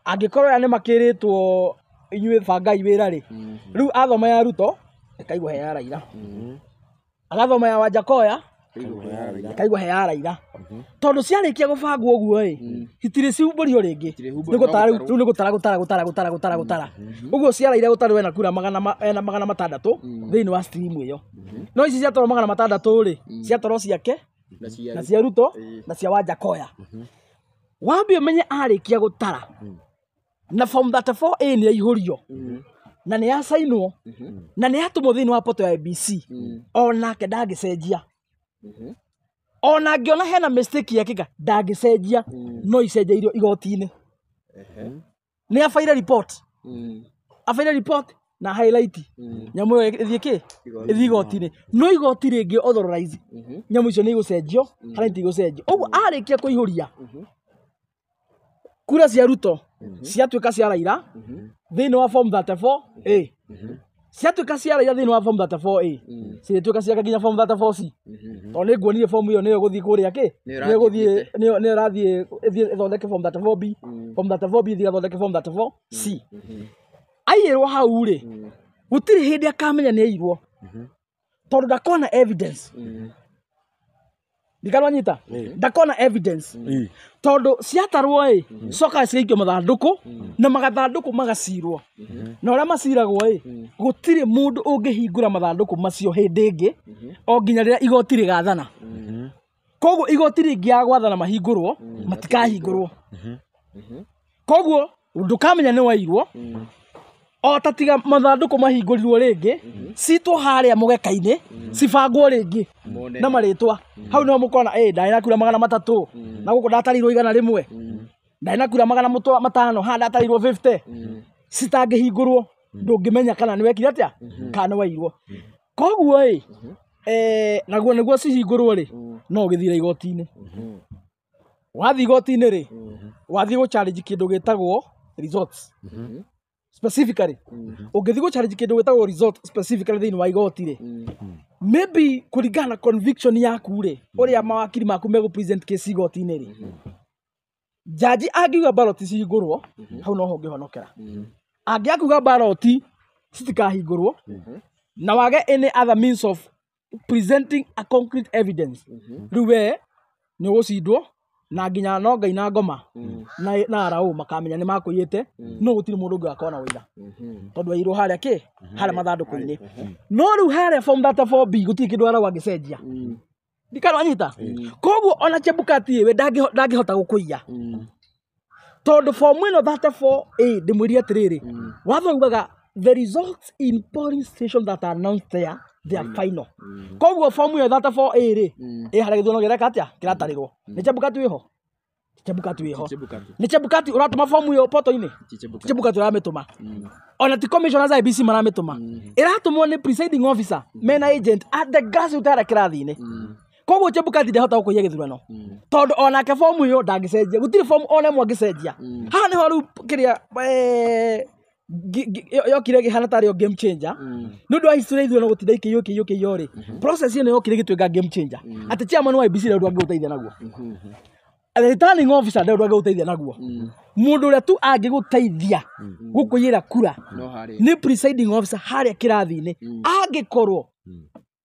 angikorwo ya ni makiritwo inyuĩ bangai wĩra riu athoma ya Ruto ikaigwo he ya Raila agathoma ya Wajakoya kaigwa he araira tondu ciarikia gubangwo uguo itire ciumbũrio rĩngĩ nĩ gũtara rĩu nĩ gũtara uguo ciaraire gũtarĩ wena kura magana matandatũ thĩinĩ wa stream ĩyo no ici ciatorwo magana matandatũ rĩ ciatorwo ciake na cia Ruto na cia Wanjakoya wambe ũmenye arĩkia gũtara na form 34A nĩ yaihũrio na nĩ yasainwo na nĩ yatũmwo thĩinĩ wa poto ya IEBC onake ndangĩcenjia ona ngĩona hena mistake yakĩka ndangĩcenjia no icenjeirio igoti-inĩ nĩ afaire report na highlight nyamũ ĩyo ĩthiĩ kĩ ĩthiĩ igoti-inĩ no igoti rĩngĩ authorize nyamũ icio nĩ igũcenjio harĩa itigũcenjio ũguo arĩkia kũihũria kura cia Ruto ciatuĩka cia Raila thĩinĩ wa form 34A ciatuĩka cia Raila thĩinĩ wa form 34A cituĩka cia nginya form 34C tondũ nĩ nguonire form ĩyo nĩyo gũthiĩ kũrĩa kĩ nĩyo ĩrathiĩ ĩthondeke form 34B form 34B ĩthiĩ ĩthondeke form 34C aiyĩrwo hau rĩ gũtirĩ hĩndĩ akamenya nĩ aiyirwo tondũ ndakona evidence ndikananyita ndakona evidence tondu ciatarwo coka ciaikio mathandũkũ na magathandũkũ magacirwo na ũrĩa maciragwo gũtirĩ mũndũ ũngĩhingũra mathandũkũ macio hĩndĩ ĩngĩ o nginya rĩrĩa igoti rĩgathana koguo igoti rĩngĩ gwathana mahingũrwo matikahingũrwo koguo ndũkamenya nĩ wairwo o tatiga mathandũkũ mahingũrirwo rĩngĩ citwo harĩa mũgeka-inĩ cibangwo rĩngĩ na marĩtwa hau no mũkona ndarĩ na kura 300 na gũkũ ndatarirwo 100 ndarĩ na kura 500 ha ndatarirwo 50 citangĩhingũrwo ndũngĩmenya kana nĩ wekire atĩa kana nĩ wairwo koguo naguo nĩguo cihingũrwo rĩ no ũgĩthire igoti-inĩ wathiĩ igoti-inĩ rĩ wathiĩ gũ-challenge kĩndũ gĩtagwo results specifically ũngĩthiĩ gũ-challenge kĩndũ gĩtagwo result specifically thĩinĩ wa igoti rĩ maybe kũringana na conviction yaku rĩ ũrĩa mawakiri maku megũ-present case igoti-inĩ rĩ jaji angiuga ballot cihingũrwo hau no ho ũngĩhonokera angĩakuga ballot citikahingũrwo na wage any other means of presenting a concrete evidence rĩu we nĩ ũgũcindwo na nginya no Ngai na ngoma na arau makamenya nĩ makũiyĩte no gũtirĩ mũndũ ũngĩ akona wĩra tondũ wairwo harĩa kĩ harĩa mathandũkũ-inĩ no rĩu harĩa form 34B gũtirĩ kĩndũ arau angĩcenjia ndikananyita koguo ona Chebukati we ndangĩhota gũkũiya tondũ form ĩno 34A ndĩmwĩrie atĩrĩrĩ watho ugaga the results in polling stations that are announced there they are final koguo form ĩyo 34A rĩ harĩa gĩthuurano gĩreka atĩa kĩratarĩrwo nĩ Chebukati wĩho nĩ Chebukati ũratũma form ĩyo poto-inĩ Chebukati ũramĩtũma ona ti commissioners a IEBC maramĩtũma ĩratũmwo nĩ presiding officer mena agent at the grassroots harĩa kĩrathi-inĩ koguo Chebukati ndahota gũkũiya gĩthurano tondũ onake form ĩyo ndangĩcenjia gũtirĩ form ona ĩmwe angĩcenjia haha nĩho rĩu kĩrĩa yokire gĩhana tarĩ game changer nĩ ũndũ wa history ithurano gũtinda ikĩiyũkĩiyũkĩiyũ rĩ process ĩno yokire gĩtuĩka game changer atĩ chairman wa IEBC rĩu ndangĩgũteithia naguo returning officer rĩu ndangĩgũteithia naguo mũndũ ũrĩa tu angĩgũteithia gũkũiyĩra kura nĩ presiding officer harĩa kĩrathi-inĩ angĩkorwo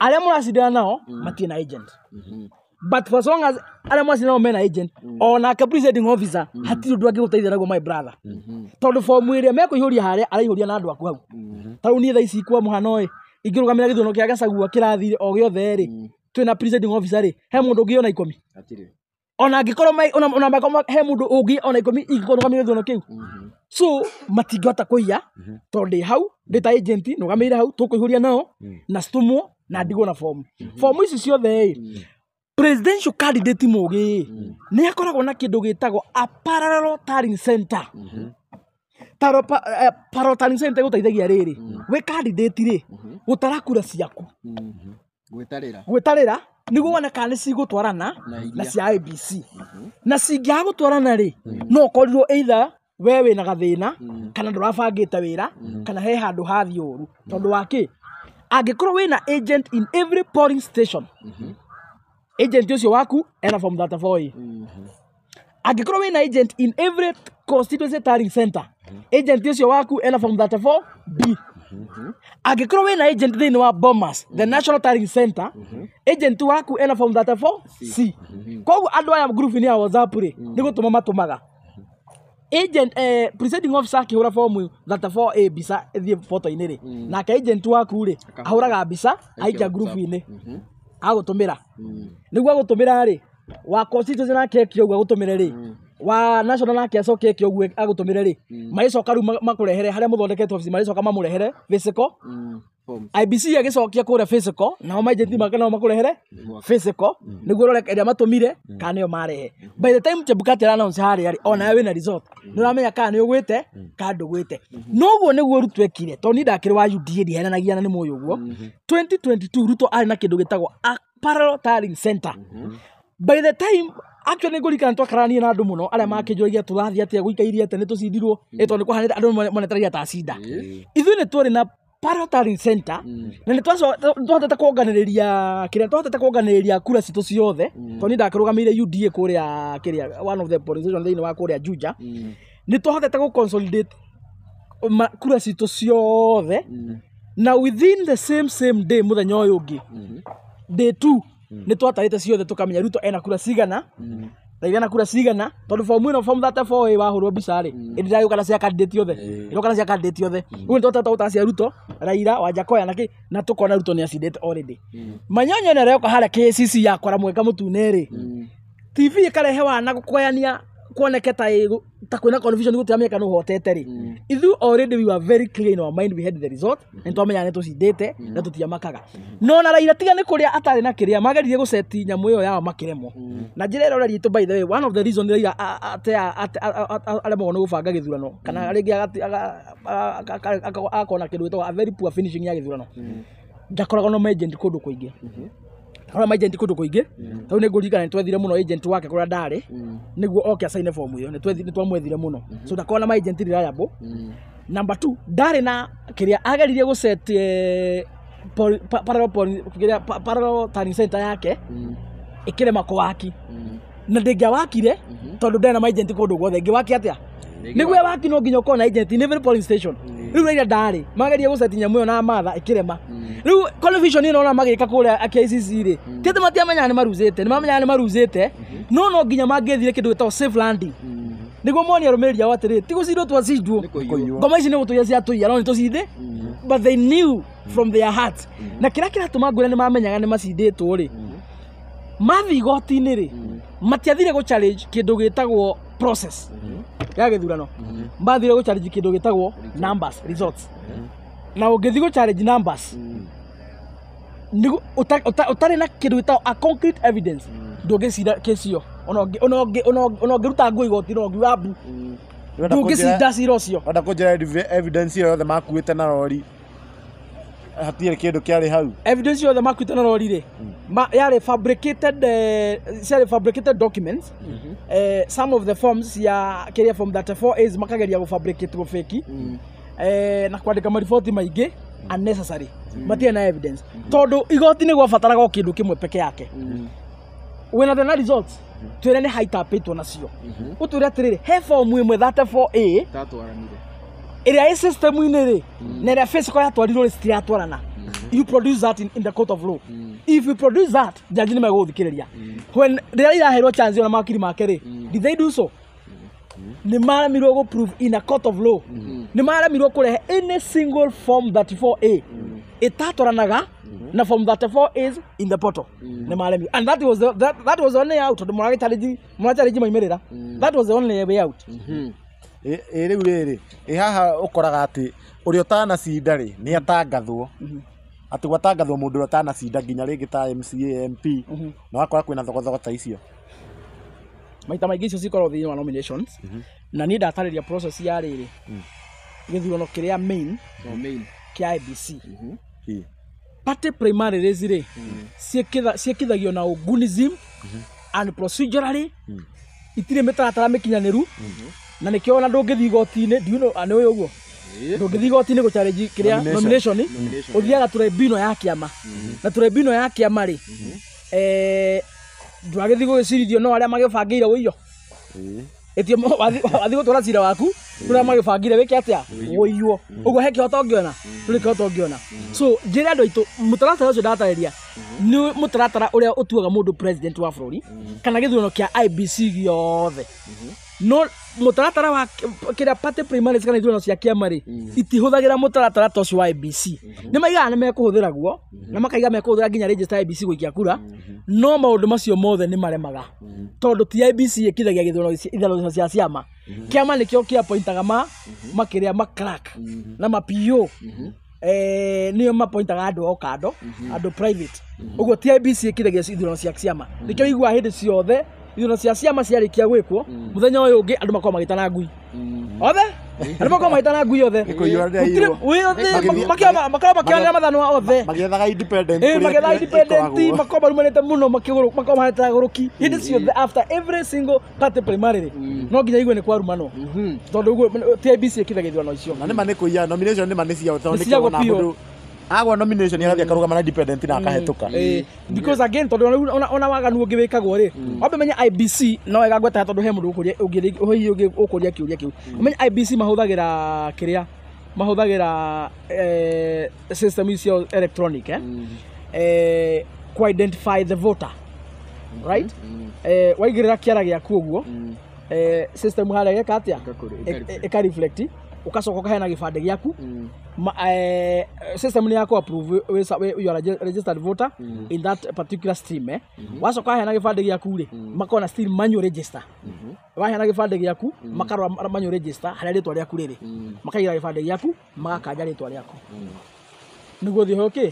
arĩa mũracindana nao matirĩ na agent but for as long as arĩa mũracindana nao mena agent onake presiding officer hatirĩ ũndũ angĩgũteithia naguo my brother tondũ form ĩrĩa mekũihũria harĩa araihũria na andũ aku hau tarĩu niĩ thaa ici kwa mũhano ingĩrũgamĩrĩra gĩthurano kĩa Gachagua kĩrathi o gĩothe rĩ twĩna presiding officer rĩ he mũndũ ũngĩ ona ikũmi ona angĩkorwo ona makorwo he mũndũ ũngĩ ona ikũmi ingĩkũrũgamĩrĩra gĩthurano kĩu so matingĩhota kũiya tondũ ndĩ hau ndĩ ta agent nũgamĩrĩre hau tũkũihũria nao na citũmwo na ndigwo na form ici ciothe presidential candidate mũgĩ nĩ akoragwo na kĩndũ gĩtagwo a parallel tallying center parallel tallying center gũteithagia rĩrĩ we candidate rĩ gũtara kura ciaku gwĩtarĩra nĩguo wone kana nĩ cigũtwarana na cia IEBC na cingĩaga gũtwarana rĩ no ũkorirwo either we wĩna gathĩna kana ndũrabangĩte wĩra kana he handũ hathi ũru tondũ wakĩ angĩkorwo wĩna agent in every polling station agent ũcio waku ena form 34A angĩkorwo wĩna agent in every constituency tallying center agent ũcio waku ena form 34B angĩkorwo wĩna agent thĩinĩ wa Bomas the national tallying center agent waku ena form 34C koguo andu aya group ni ya WhatsApp ri ni gutuma matumaga agent presiding officer akihura form 34A bisa ethie photo ini ri nake agent waku ri ahuraga bisa aikia group ini agutumira niguo agutumira ri wa constitution nake kioguo agutumire ri wa national nake acoke kioguo agutumire ri maicoka ru makurehere haria muthondekete office maicoka mamurehere physical IBC agicokia kuria physical na ma agent makana makurehere physical niguo rore iria matumire kana yo marehe by the time Chebukati announce hari ari ona we na result nuramenya kana ni ugwite ka ndugwite noguo niguo Ruto ekire to ni ndakire wa UDA ndihenanagia na ni moyo guo 2022 Ruto ari na kindu gitagwo Parallel Tallying Center by the time actually ngurikana twakarania na andu muno aria makinjuragia turathia atia guikairie ate ni tucindirwo eto ni kuhanite andu monetaragia ta cinda ithu ni turi na Parallel Tallying Center na ni twahotete kuonganiriria kiria twahotete kuonganiriria kura citu ciothe to ni ndakirugamire UDA kuria kiria one of the politicians thini wa kuria Juja ni twahotete ku consolidate kura citu ciothe na within the same day muthenya uyu ungi day 2 ni twatarite ciothe tukamenya Ruto ena kura cigana na ina kura cigana tondu form ino form 34 wahurwo bica ri ndirayo kana cia candidate yothe ino kana cia candidate yothe ugu twatata utacia Ruto Raila Wajakoya na tukona Ruto ni acindete already manyonyo ne reko hara KCC yakora mweka mutune ri TV ikarehe wana gukoyania kuoneketa ta kwina confusion gutia kana uhotete ri ithu already we were very clear in our mind we had the result and twamenya ne tucindete na tutia makaga no na Raila tiga ni kuria atari na kiria mageririe guseti nyamu iyo yao makiremo na njira ero ritu by the way one of the reason Raila ale mono gubanga githurano kana ringi akona kindu gitwa a very poor finishing ya githurano ndakoragwo no agent kundu kuingi ora ma agent kundu kuingi tau ni ngurikana twethire muno agent wake kuria ndari niguo oke assign form iyo ni twamwethire muno so ndakona ma agent reliable number 2 ndari na kiria ageririe guset Parallel Tallying Center yake ikirema kwaki na ndingia wakire tondu ndena ma agent kundu gwothe ngiwaki atia niguo waki no nginya ukona agent in every polling station riu Raila ndari mageria guset nyamu iyo na matha ikirema riu confusion ino na magika kuria KCC ri tete matiamenya ni maruzete ni mamenya ni maruzete no nginya mangethire kindu gitao safe landing niguo moni arumeria watiri tigucirwo twacidwo ngoma ici ni gutuya cia tuya no ni tucinde but they knew from their heart na kira kiratuma ngure ni mamenyaga ni macinditwo ri mathi gotini ri matiathire go challenge kindu gitagwo process ya githurano mathire go challenge kindu gitagwo numbers results na ungithi go challenge numbers nigo utari na kindu gitagwo a concrete evidence ndugicira kesio ona ngiruta ngui goti no ngiwabu ndungicida cira ucio onda kunjira evidence iyo yothe makuite na rori hatire kindu kiari hau evidence yothe makuite na rori ri yari fabricated documents some of the forms ya kiria form 34 is makageria go fabricate go fake na kwandika maripoti maingi unnecessary matia na evidence tondu igoti ni gwabataraga kindu kimwe peke yake wena the results twere ni height apitwo nacio uturi atiriri he form imwe 34A tatwaranire iria system ine ri na iria physical yatwarirwo citiratwarana you produce that in the court of law if you produce that jaji ni meguthikireria when they iraherwo chance ona makiri make ri did they do so ni maramirwo go prove in a court of law ni maramirwo kurehe any single form 34A itatwaranaga na form 34 is in the portal ni marami and that was the only out to murage challenge maimerera that was the only way out riu riri haha ukoraga ati uri utana cinda ri ni atangathwo ati gwatangathwo mundu uri utana cinda nginya ringi ta MCA MP no akora kwina thogothogo ta icio maita maingi icio cikorwo thiini wa nominations na ni ndatariria process ya riri githurano kiria main kia IBC party primaries ri ciekithagio na ugunism and procedurally itire mitaratara mikinyaniru na nikio na ndungithi gotini do you know ane uyu uguo ndungithi gotini go challenge kiria nomination uthiaga tribunal ya kiama na tribunal ya kiama ri ndwagithi gwicirithio no aria magibangire wiyo etio wathi gutwara cira waku kuria magibangire wiki atia wiyo uguo he kihoto ngiona turi kihoto ngiona so njira andu aitu mutaratara ucio ndatariria nĩ mũtaratara ũrĩa ũtuaga mũndũ president wa bũrũri kana gĩthurano kĩa IBC gĩothe no mũtaratara wa kĩrĩa party primaries kana ithurano cia kĩama rĩ itihũthagĩra mũtaratara ta ũcio wa IBC nĩ maigaga nĩ mekũhũthĩra guo na makaiga mekũhũthĩra nginya register IBC gũikia kura no maũndũ macio mothe nĩ maremaga tondũ ti IBC ĩkithagia ithurano cia ciama kĩama nĩkĩo kĩapointaga makĩrĩa macrack na PO nĩo mapointaga andũ o kando andũ private ũguo ti IBC ĩkithagia ithurano cia ciama nĩkĩo igua hĩndĩ ciothe ithurano cia ciama ciarĩkia gwĩkwo mũthenya ũyũ ũngĩ andũ makorwo magĩtana ngui othe andũ makorwo magĩtana ngui othe makorwo makĩonera mathano othe magĩethaga independent magĩethaga independent makorwo marumanĩte mũno makorwo mahetera gũrũki hĩndĩ ciothe after every single party primary no nginya igue nĩ kwarumanwo tondũ ũguo ti IBC ĩkithagia ithurano icio na nĩma nĩ kũiya nomination nĩma nĩ ciao tondũ nĩ kĩona mũndũ agwa nomination yagathiĩ akarũgama na independent na akahetũka because again tondũ ona waganu ũngĩ wĩkagwo rĩ wambe menya IBC no wega gweta tondũ he mũndũ ũkũria ũkũria kĩũria kĩu menya IBC mahũthagĩra system icio electronic ku identify the voter right waigĩrĩra kĩara gĩaku ũguo system harĩa gĩka atĩa ĩka reflect ukacoka ukaheana gĩbandĩ gĩaku system ni yako approve you are a registered voter in that particular stream wacoka heana gĩbandĩ gĩaku rĩ makona still manual register waheana gĩbandĩ gĩaku makarora manual register harĩa rĩtwa rĩaku rĩrĩ makaiga gĩbandĩ gĩaku magakanja rĩtwa rĩaku niguo thiho okay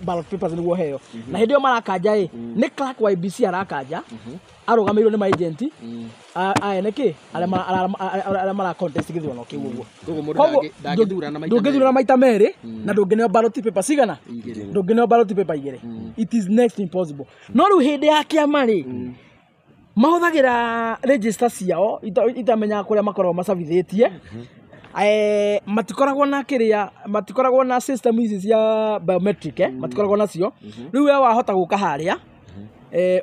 ballot papers niguo heo na hĩndĩ ĩyo marakanja nĩ clerk wa IBC arakanja arũgamĩirwo nĩ ma agent nĩkĩ arĩa mara contest gĩthurano kĩu ũguo ndũngĩthurana maita merĩ na ndũngĩneo ballot paper cigana ndũngĩneo ballot paper igĩrĩ it is next impossible no rĩu hĩndĩ ya kĩama rĩ mahũthagĩra register ciao itamenyaga kũrĩa makoragwo macabithĩtie matikoragwo na matikoragwo na system ici cia biometric matikoragwo nacio rĩu wewe wahota gũka harĩa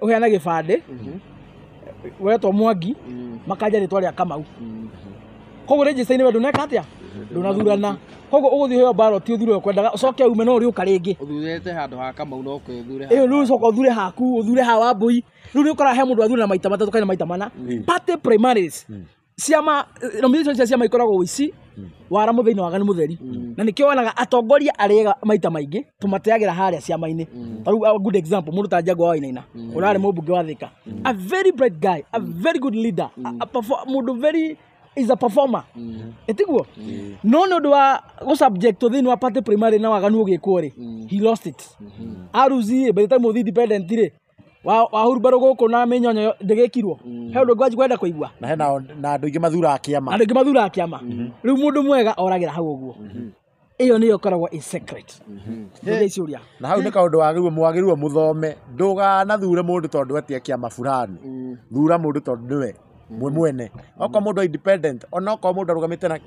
uheana gĩbandĩ wetwo Mwangi makanja rĩtwa rĩa Kamau koguo register-inĩ we ndũneka atĩa ndũnathurana koguo ũgũthiĩ heo ballot ũthure ũkwendaga ũcoke ume no ũrĩ ũka rĩngĩ ũthurĩte handũ ha Kamau no ũthure rĩu ũcoka ũthure haku ũthure ha Wambui rĩu nĩ ũkoraga he mũndũ athura na maita matatũ kana maita mana party primaries ciama nomination cia ciama ikoragwo ici wara mũthĩinĩ waga nĩ mũtheri na nĩkĩo wonaga atongoria arĩega maita maingĩ tũmateagĩra harĩa ciama-inĩ tarĩu a good example mũndũ ta Njagũ wa Wainaina ũrarĩ mũmbunge wa Thika a very bright guy a very good leader mũndũ very is a performer etiguo no nĩ ũndũ wa gũsubject thĩinĩ wa party primary na waganu ũgĩkwo rĩ he lost it aruzi by the time mũthi independent rĩ wahurumbarwo gũkũ na mĩnyonyo ndĩgĩkirwo he ũndũ ngwanji kwenda kũigua na hena na andũ ingĩ mathuraga kĩama rĩu mũndũ mwega oragĩra hau ũguo iyo nĩyo koragwo in secret ndĩciũria na hau nĩ kaũndũ mwagĩrĩirwo mũthome ndũganathure mũndũ tondũ etia kĩama fulani thura mũndũ tondũ nĩwe mwene okorwo mũndũ independent ona okorwo mũndũ arũgamĩte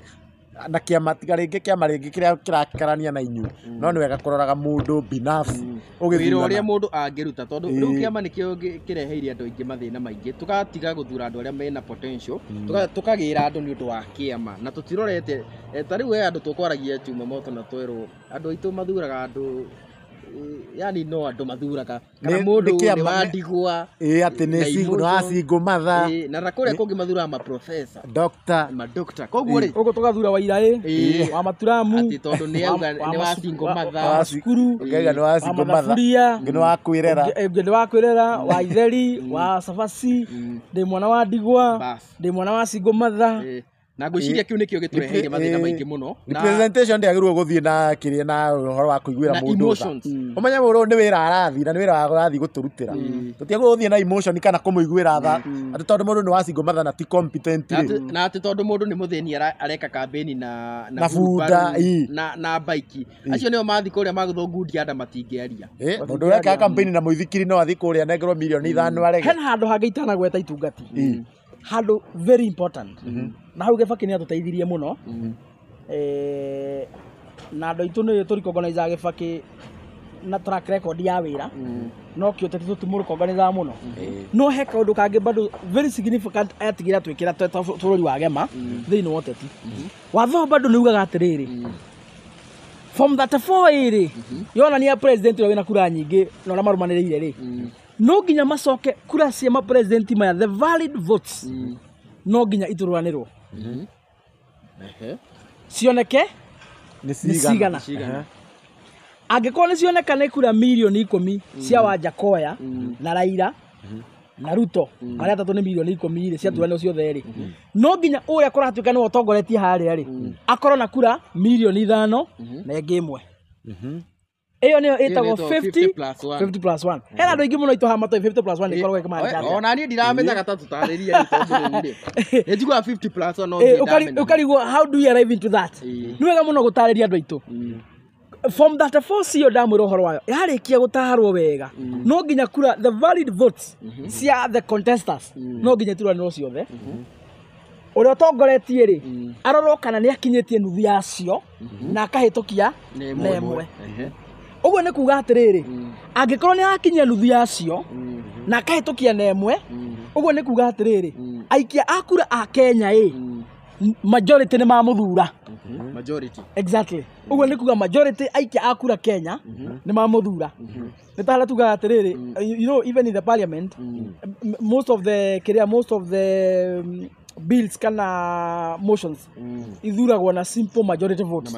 na kĩama tiga rĩngĩ kĩama rĩngĩ kĩrĩa kĩrakarania na inyuĩ no nĩ wega kũroraga mũndũ binafsi ũgĩthura ũrĩa mũndũ angĩruta tondũ rĩu kĩama nĩkĩo kĩreheire andũ aingĩ mathĩna maingĩ tũgatiga gũthura andũ arĩa mena potential tũkagĩra andũ nĩ ũndũ wa kĩama na tũtirorete ta rĩu andũ tũkwaragia Juma Moto na twerwo andũ aitũ mathuraga andũ yani no andũ mathuraga kana mũndũ nĩ wandigwa atĩ nĩ Wacingũ Matha na rakũrĩa kũngĩ mathuraga ma professor doctor koguo rĩ ũguo tũgathura Wairaĩ wa Maturamu atĩ tondũ nĩ auga nĩ Wacingũ Matha cukuru ngaiga nĩ Wacingũ Matha ngĩ nĩ wa kwĩrera wa Itheri wa Cabaci ndĩ mwana wa Ndigwa ndĩ mwana wa Wacingũ Matha na ngwĩciria kĩu nĩkĩo gĩtũreheire mathĩna maingĩ mũno representation ndĩagĩrĩirwo gũthiĩ na kĩrĩa na ũhoro wa kũiguĩra mũndũ ũmenye mũndũ nĩ wĩra arathi na nĩ wĩra arathiĩ gũtũrutĩra tũtiagĩrĩirwo gũthiĩ na emotion kana kũmũiguĩra tha atĩ tondũ mũndũ nĩ Wacingũ Matha na ti competent na atĩ tondũ mũndũ nĩ mũthĩni areka campaign na bunda na baiki acio nĩo mathi kũrĩa magũthũngundia andũ matingĩaria mũndũ ũreka campaign na mũithikiri no athi kũrĩa nengerwo milioni 5 arege hena handũ hangĩ itanagweta itungati handũ very important na hau Kibaki nĩ atũteithirie mũno na andũ aitũ nĩ tũrĩkongoniza Kibaki na track record ya wĩra no kĩo tete tũtimũrĩkongoniza mũno no he kaũndũ kangĩ bado very significant atigĩra twĩkĩra bũrũri wa gema thĩinĩ wa ũteti watho bado nĩ ugaga atĩrĩrĩ From 34 iri yona ni president we na kura nyingi na ora marumaniriire ri no nginya macoke kura cia ma president maya the valid votes no nginya itururanirwo cioneke ni cigana angĩkorwo nĩ cioneka nĩ kura milioni 10 cia Wanjakoya na Raila na Ruto arĩa atatũ nĩ milioni 10 ciaturanĩrwo ciothe rĩ no nginya ũrĩa kũratuĩka nĩwe ũtongoretie harĩa rĩ akorwo na kura milioni 5 na ĩngĩ ĩmwe ĩyo nĩyo ĩtagwo 50+1 hena andũ aingĩ mũno itũhaha matoi 50+1 ĩkoragwo ĩkĩmaana ona niĩ ndiramenya gatatutarĩria rĩ njiguaga 50+1 no ũkarigwo how do you arrive into that nĩ wega mũno gũtarĩria andũ aitũ from 34 cio ndamwĩra ũhoro wayo yarĩkia gũtaharwo wega no nginya kura the valid votes cia the contestants no nginya turanĩrwo ciothe ũrĩa ũtongoretie rĩ arorwo kana nĩ akinyĩtie nuthu yacio na akahĩtũkia na ĩmwe ũguo nĩ kuuga atĩrĩrĩ angĩkorwo nĩ akinyia nuthu yacio na akahĩtũkia na ĩmwe ũguo nĩ kuuga atĩrĩrĩ aikia a kura a Kenya majority nĩ mamũthura majority exactly uguo nĩ kuga majority aikia a kura Kenya nĩ mamũthura nĩ ta tuga atĩrĩrĩ you know even in the parliament most of the bills kana motions ithuragwo na simple majority vote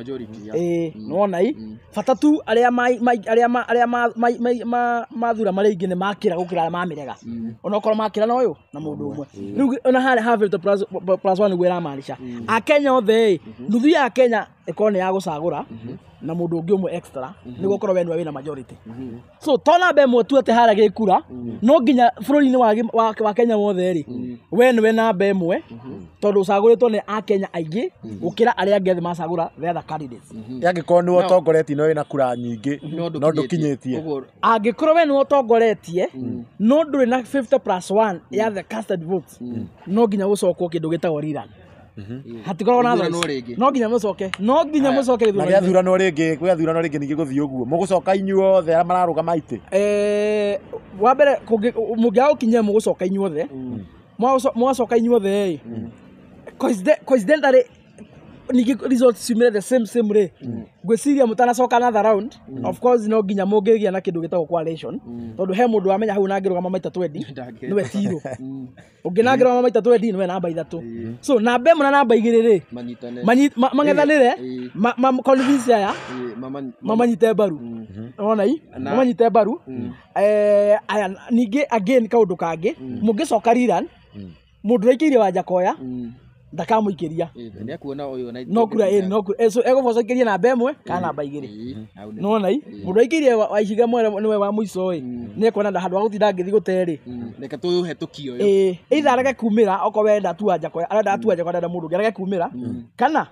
nona bata tu arĩa mathura marĩ ingĩ nĩ makĩra gũkĩra mamirega ona okorwo makĩra na ũyũ na mũndũ ũmwe rĩu ona harĩa have it +1 nĩguo ĩramaanisha a Kenya othe nuthu ya Kenya ĩkorwo nĩ ya gũcagũra na mũndũ ũngĩ ũmwe extra nĩguo korwo we nĩwe wĩna majority so tona mbe mwe tu atĩ harĩa gĩkura no nginya bũrũri-inĩ wa Kenya wothe rĩ we nĩwe namba ĩmwe tondũ ũcagũrĩtwo nĩ a Kenya aingĩ gũkĩra arĩa angĩ macagũra the other candidates angĩkorwo nĩwe ũtongoretie no wĩna kura nyingĩ no ndũkinyĩtie angĩkorwo we nĩwe ũtongoretie no ndũrĩ na 50+1 ya the casted votes no nginya gũcokwo kĩndũ gĩtagwo rerun hatikoragwo na no nginya mũcoke na gĩathurano rĩngĩ ningĩ gũthiĩ ũguo mũgũcoka inyuothe arĩa mararũgama itĩ wa mbere mũngĩaga gũkinyia mũgũcoka inyuothe mwacoka inyuothe coincidentally ningĩ results ciumire the same rĩ ngwĩciria mũtanacoka another round of course no nginya mũngĩgĩa na kĩndũ gĩtagwo coalition tondũ he mũndũ wamenya hau nangĩrũgama maita 20 nĩwe tirũ ũngĩ nangĩrũgama maita 20 nĩwe namba 3 so namba 1 na namba 2 rĩ mang'ethanĩre convince aya mamanyite mbaru ona mamanyite mbaru aya ningĩ again kaũndũ kangĩ mũngĩcoka rerun mũndũ ũraikĩirie Wanjakoya ndakamũikĩria no kura egũbocokĩria namba 1 kana namba 2 nona mũndũ aikĩirie Waiciga nĩwe wa mũico nĩ ekuona handũ ha gũtinda ngĩthiĩ gũterĩ reke tũhĩtũkio either arege kumĩra okorwo wenda tu Wanjakoya arenda mũndũ ũngĩ arege kumĩra kana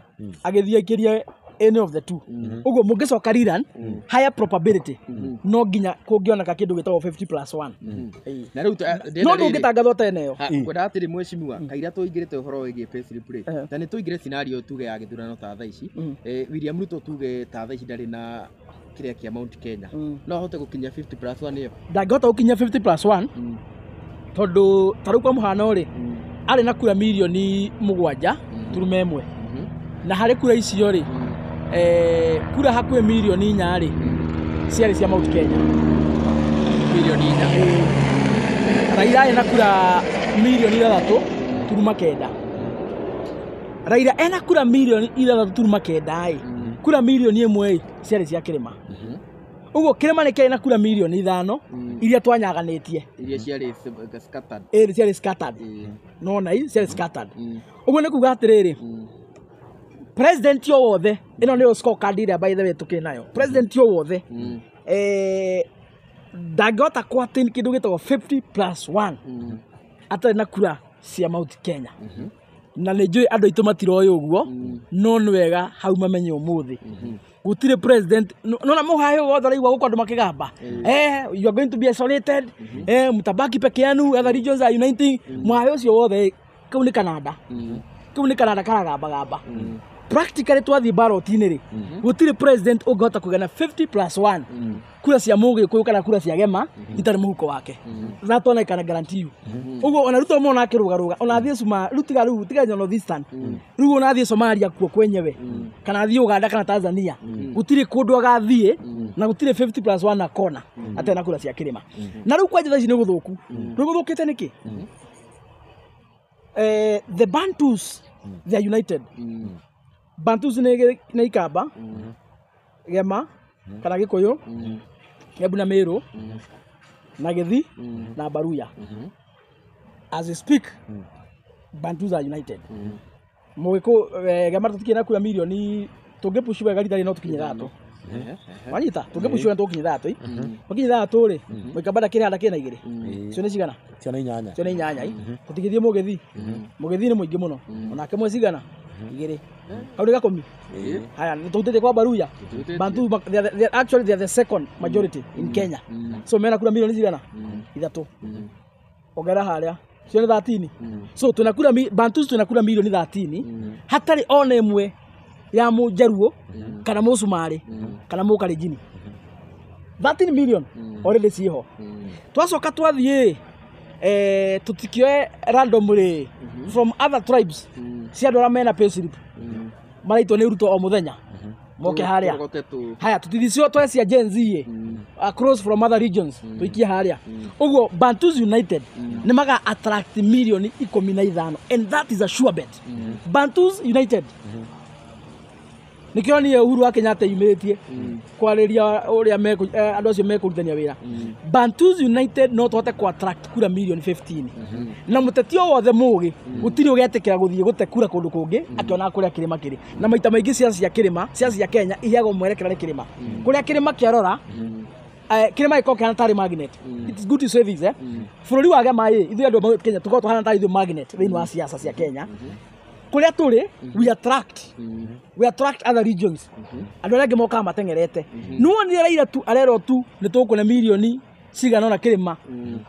agĩthiĩ aikĩrie any of the two uguo mũngĩcoka rerun higher probability no nginya kũngĩoneka kĩndũ gĩtagwo 50+1 na rĩu no ndũngĩtangathwo tene ĩyo kwenda atĩrĩ mwecimiwa kaira tũingĩrĩte ũhoro wĩgiĩ payslip rĩ na nĩ tũingĩre scenario tuge ya gĩthurano ta thaa ici William Ruto tuge ta thaa ici ndarĩ na kĩrĩa kĩa Mount Kenya no ahote gũkinya 50+1 ĩyo ndangĩhota gũkinya 50+1 tondũ ta rĩu kwa mũhano rĩ arĩ na kura milioni 7.1 na harĩ kura icio rĩ kura hakuhĩ milioni 4 rĩ ciarĩ cia Mount Kenya milioni 4 Raila ena kura milioni 3.9 Raila ena kura milioni 3.9 kura milioni 1 ciarĩ cia Kĩrĩma uguo Kĩrĩma nĩ kĩrĩ na kura milioni 5 iria twanyaganĩtie iria ciarĩ scattered ciarĩ scattered nona ciarĩ scattered uguo nĩ kuga atĩrĩrĩ president yo wothe ino nĩ scorecard ĩrĩa by the way tukĩ nayo president yo wothe ndangĩhota kwatĩ kĩndũ gĩtagwo 50+1 atarĩ na kura cia Mount Kenya na nĩ njũĩ andũ aitũ matiroĩ ũguo no nĩ wega hau mamenye ũmũthĩ gũtirĩ president nona mũhayo wothe araigua gũkũ andũ makĩgamba you are going to be isolated mtabaki peke yenu other regions are uniting mũhayo ũcio wothe kau nĩ Canada karagamba practically twathi ballot-inĩ rĩ gũtirĩ president ũngĩhota kũgĩa na 50+1 kura cia mũgĩkũyũ kana kura cia gema itarĩ mũhuko wake that one I can guarantee you ũguo ona Ruto mona akĩrũgarũga ona athiĩ Somalia rĩu tiga North Eastern rĩu ona athiĩ Somalia kuo kwenyewe kana athiĩ Uganda kana Tanzania gũtirĩ kũndũ agathiĩ na gũtirĩ 50+1 na kona atĩ na kura cia kĩrĩma na rĩu kwanja ici nĩ gũthũku rĩu gũthũkĩte nĩkĩ the Bantus they are united Bantus nĩ ikamba gema kana Gĩkũyũ Kĩambu na Meru na Gĩthii na Baruya as we speak Bantus are united Mũgĩkũyũ gema tũtikĩrĩ na kura milioni tũngĩpush wega rita no tũkinye thatũ wanyita tũngĩpush wega tũkinye thatũ tũkinye thatũ rĩ mũikamba ndakĩrĩ handa kĩna igĩrĩ cio nĩ cigana cio nĩ inyanya tũtigĩthiĩ Mũgĩthii nĩ mũingĩ mũno onake mwe cigana igĩrĩ hau nĩ Gakũmi haya tũtĩte kwa Baruya Bantu actually they are the second majority in Kenya so mena kura milioni cigana ithatũ ogera harĩa cio nĩ 13 so tunakura Bantu tunakura milioni 13 hatarĩ ona ĩmwe ya Mũjaruo kana Mũsumari kana Mũkalenjin 13 million already ciho twacoka twathiĩ tutikioe randomly from other tribes cia andũ arĩa mena payslip maraitwo nĩ Ruto o mũthenya moke harĩa haya tutithicio twacia Gen Z across from other regions tuikie harĩa ũguo Bantus United nĩ maga attract milioni 15 and that is a sure bet Bantus United nikio ni Uhuru wa Kenyatta yumĩtie kwarĩria ũrĩa andũ acio mekũrutania wĩra Bantus United no tũhote ku attract kura milioni 15 na mũteti o wothe mũgĩ gũtirĩ ũgetĩkĩra gũthiĩ gũte kura kũndũ kũngĩ akiona kũrĩa kĩrĩma kĩrĩ na maita maingĩ ciaca cia Kenya iheagwo mwerekera nĩ kĩrĩma kũrĩa kĩrĩma kĩarora kĩrĩma gĩkoragwo kĩhana tarĩ magnet it is good to say this bũrũri wa gema ithuĩ andũ a Kenya tũkoragwo tũhana tarĩ ithuĩ magnet thĩinĩ wa ciaca cia Kenya kuria turi we attract other regions andũ arĩa angĩ mokaga matengerete no ni Raila tu arero tu nĩ tũkũne milioni cigana na kĩrĩma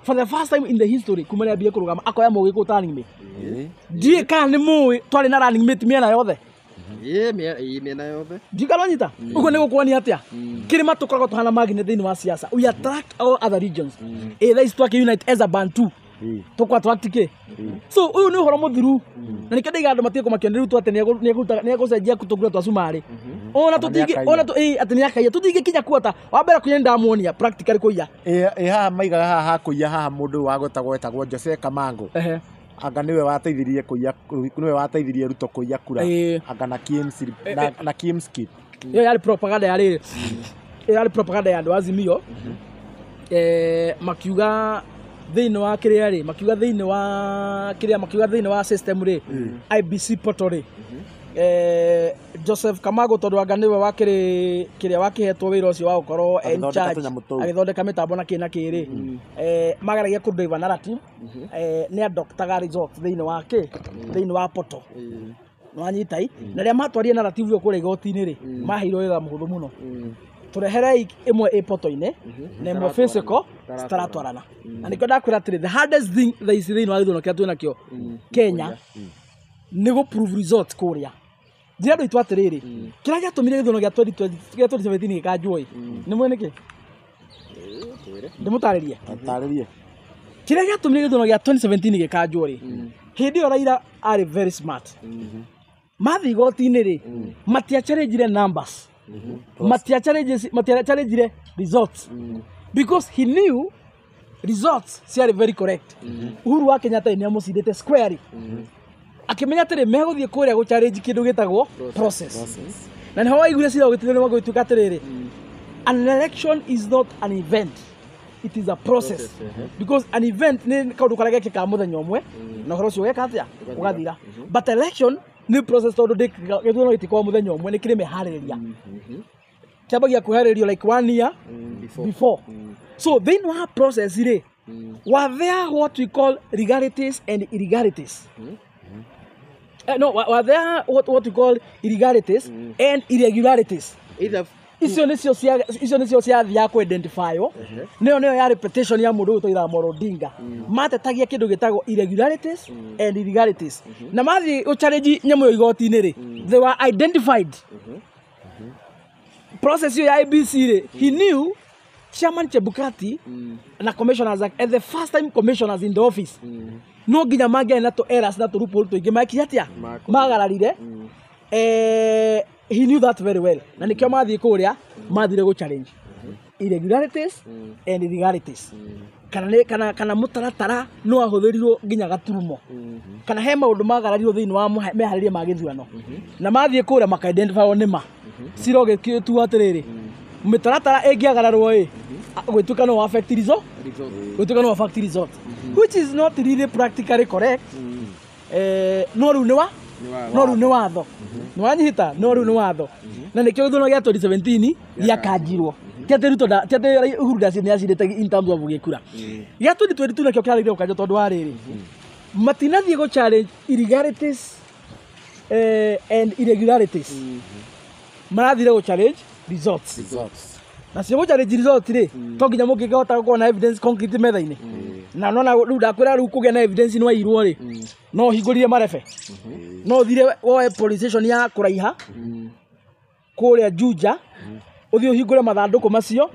for the first time in the history kumania bia kũrũgama akoya Mũgĩkũyũ turning mate ndiĩ kana nĩ mũĩ twarĩ na running mate mĩena yothe mĩena yothe ndikalonyita ũguo nĩ gũkuonia atĩa kĩrĩma tũkoragwo tũhana magnet thĩinĩ wa ciaca we attract all other regions either is twake unite as a Bantu tukwa twatike so uyu ni uhoro muthiru na nikende igando matiko makionera tu ate ne gucenjia kutugura twa Sumari ona tutige ona tu ate ni akaiya tutige kinya kuota wambere kunya ndamuonia practically kuya haha maigaga haha kuya haha mundu wa gwetagwo Jose Kamango anga niwe wateithirie kuya niwe wateithirie Ruto kuya kura anga na Kimski yo yali propaganda ya andu Azimio makiuga thĩinĩ wa kĩrĩa rĩ makiuga thĩinĩ wa system rĩ IBC portal rĩ Joseph Kamango tondũ anga nĩwe wakĩrĩ kĩrĩa wakĩhetwo wĩra ũcio wa gũkorwo en charge agĩthondeka mĩtambo na kĩrĩ mageragia kũdrive narrative nĩ adoptaga results thĩinĩ wa portal nwanyitai na rĩa matwarire narrative ĩyo kũrĩa igoti-inĩ rĩ maheirwo wĩra mũhũthũ mũno tureherei imwe portal-inĩ na imwe physical staratwarana na nĩkĩo ndakwĩra atĩrĩ the hardest thing thĩinĩ wa gĩthurano kĩrĩa twĩna kĩo Kenya nĩ gũ prove results kũrĩa njĩra andũ aitũ atĩrĩrĩ kĩrĩa gĩatũmire gĩthurano gĩa 2017 gĩkanjũĩ nĩ mwene kĩ ndĩmũtarĩrie kĩrĩa gĩatũmire gĩthurano gĩa 2017 gĩkanjũĩ hĩndĩ ĩyo Raila arĩ very smart mathiĩ igoti-inĩ rĩ matiachallengire numbers challenge results because he knew results ciarĩ very correct Uhuru wa Kenyatta nĩ amũcindĩte square akĩmenya atĩrĩ megũthiĩ kũrĩa gũchallenge kĩndũ gĩtagwo process na nĩho waiguire cira ũgĩtuĩka nĩ magũtuĩka atĩrĩrĩ an election is not an event it is a process because an event nĩ kaũndũ karĩa gekĩkaga mũthenya ũmwe na ũhoro ũcio ũgeka atĩa ũgathira but election ni process tondũ gĩthurano gĩtikoragwo mũthenya ũmwe nĩ kĩrĩ meharĩrĩria kĩambagia kwĩharĩrĩrio like 1 year before so thĩinĩ wa process rĩ were there what we call legalities and illegalities were there what we call illegalities and irregularities either icio nicio cia thia ku identify neo ya reputation ya mundu utoira Amolo Odinga matetagia kindu gitagwo irregularities and illegalities na mathi u challenge nyamu yo igoti-ini ri they were identified process ya IBC ri he knew Chairman Chebukati na commissioners at the first time commissioners in the office no ginya mangea na to errors na to loophole to ingi makiatia magararire he knew that very well na nikio mathi kuria mathire go challenge irregularities and illegalities kana mutaratara no ahuthirirwo ginya gaturumo kana he maundu magararirwo thiini wa meharirie ma githurano na mathi kuria maka identify nima ciroge kitu atiriri mitaratara engiagararwo gwituka no affect result gwituka no affect result which is not really practically correct no riu ni watho ni wanyita no riu ni watho na nikio githurano gia 2017 giakanjirwo tiate Uhuru Dasi ni acindite in terms of gikura gia 2022 nakio kiarire ukanjo tondu wa riri matinathie go challenge illegalities and irregularities marathire go challenge results na cio go challenge results ri to nginya mungihota kuona evidence concrete metha-ini na nona riu ndakwira riu kugia na evidence ni wairwo ri no hingurire marebe no thire woe police station ya kuraiha kuria Juja uthio hingure mathanduku macio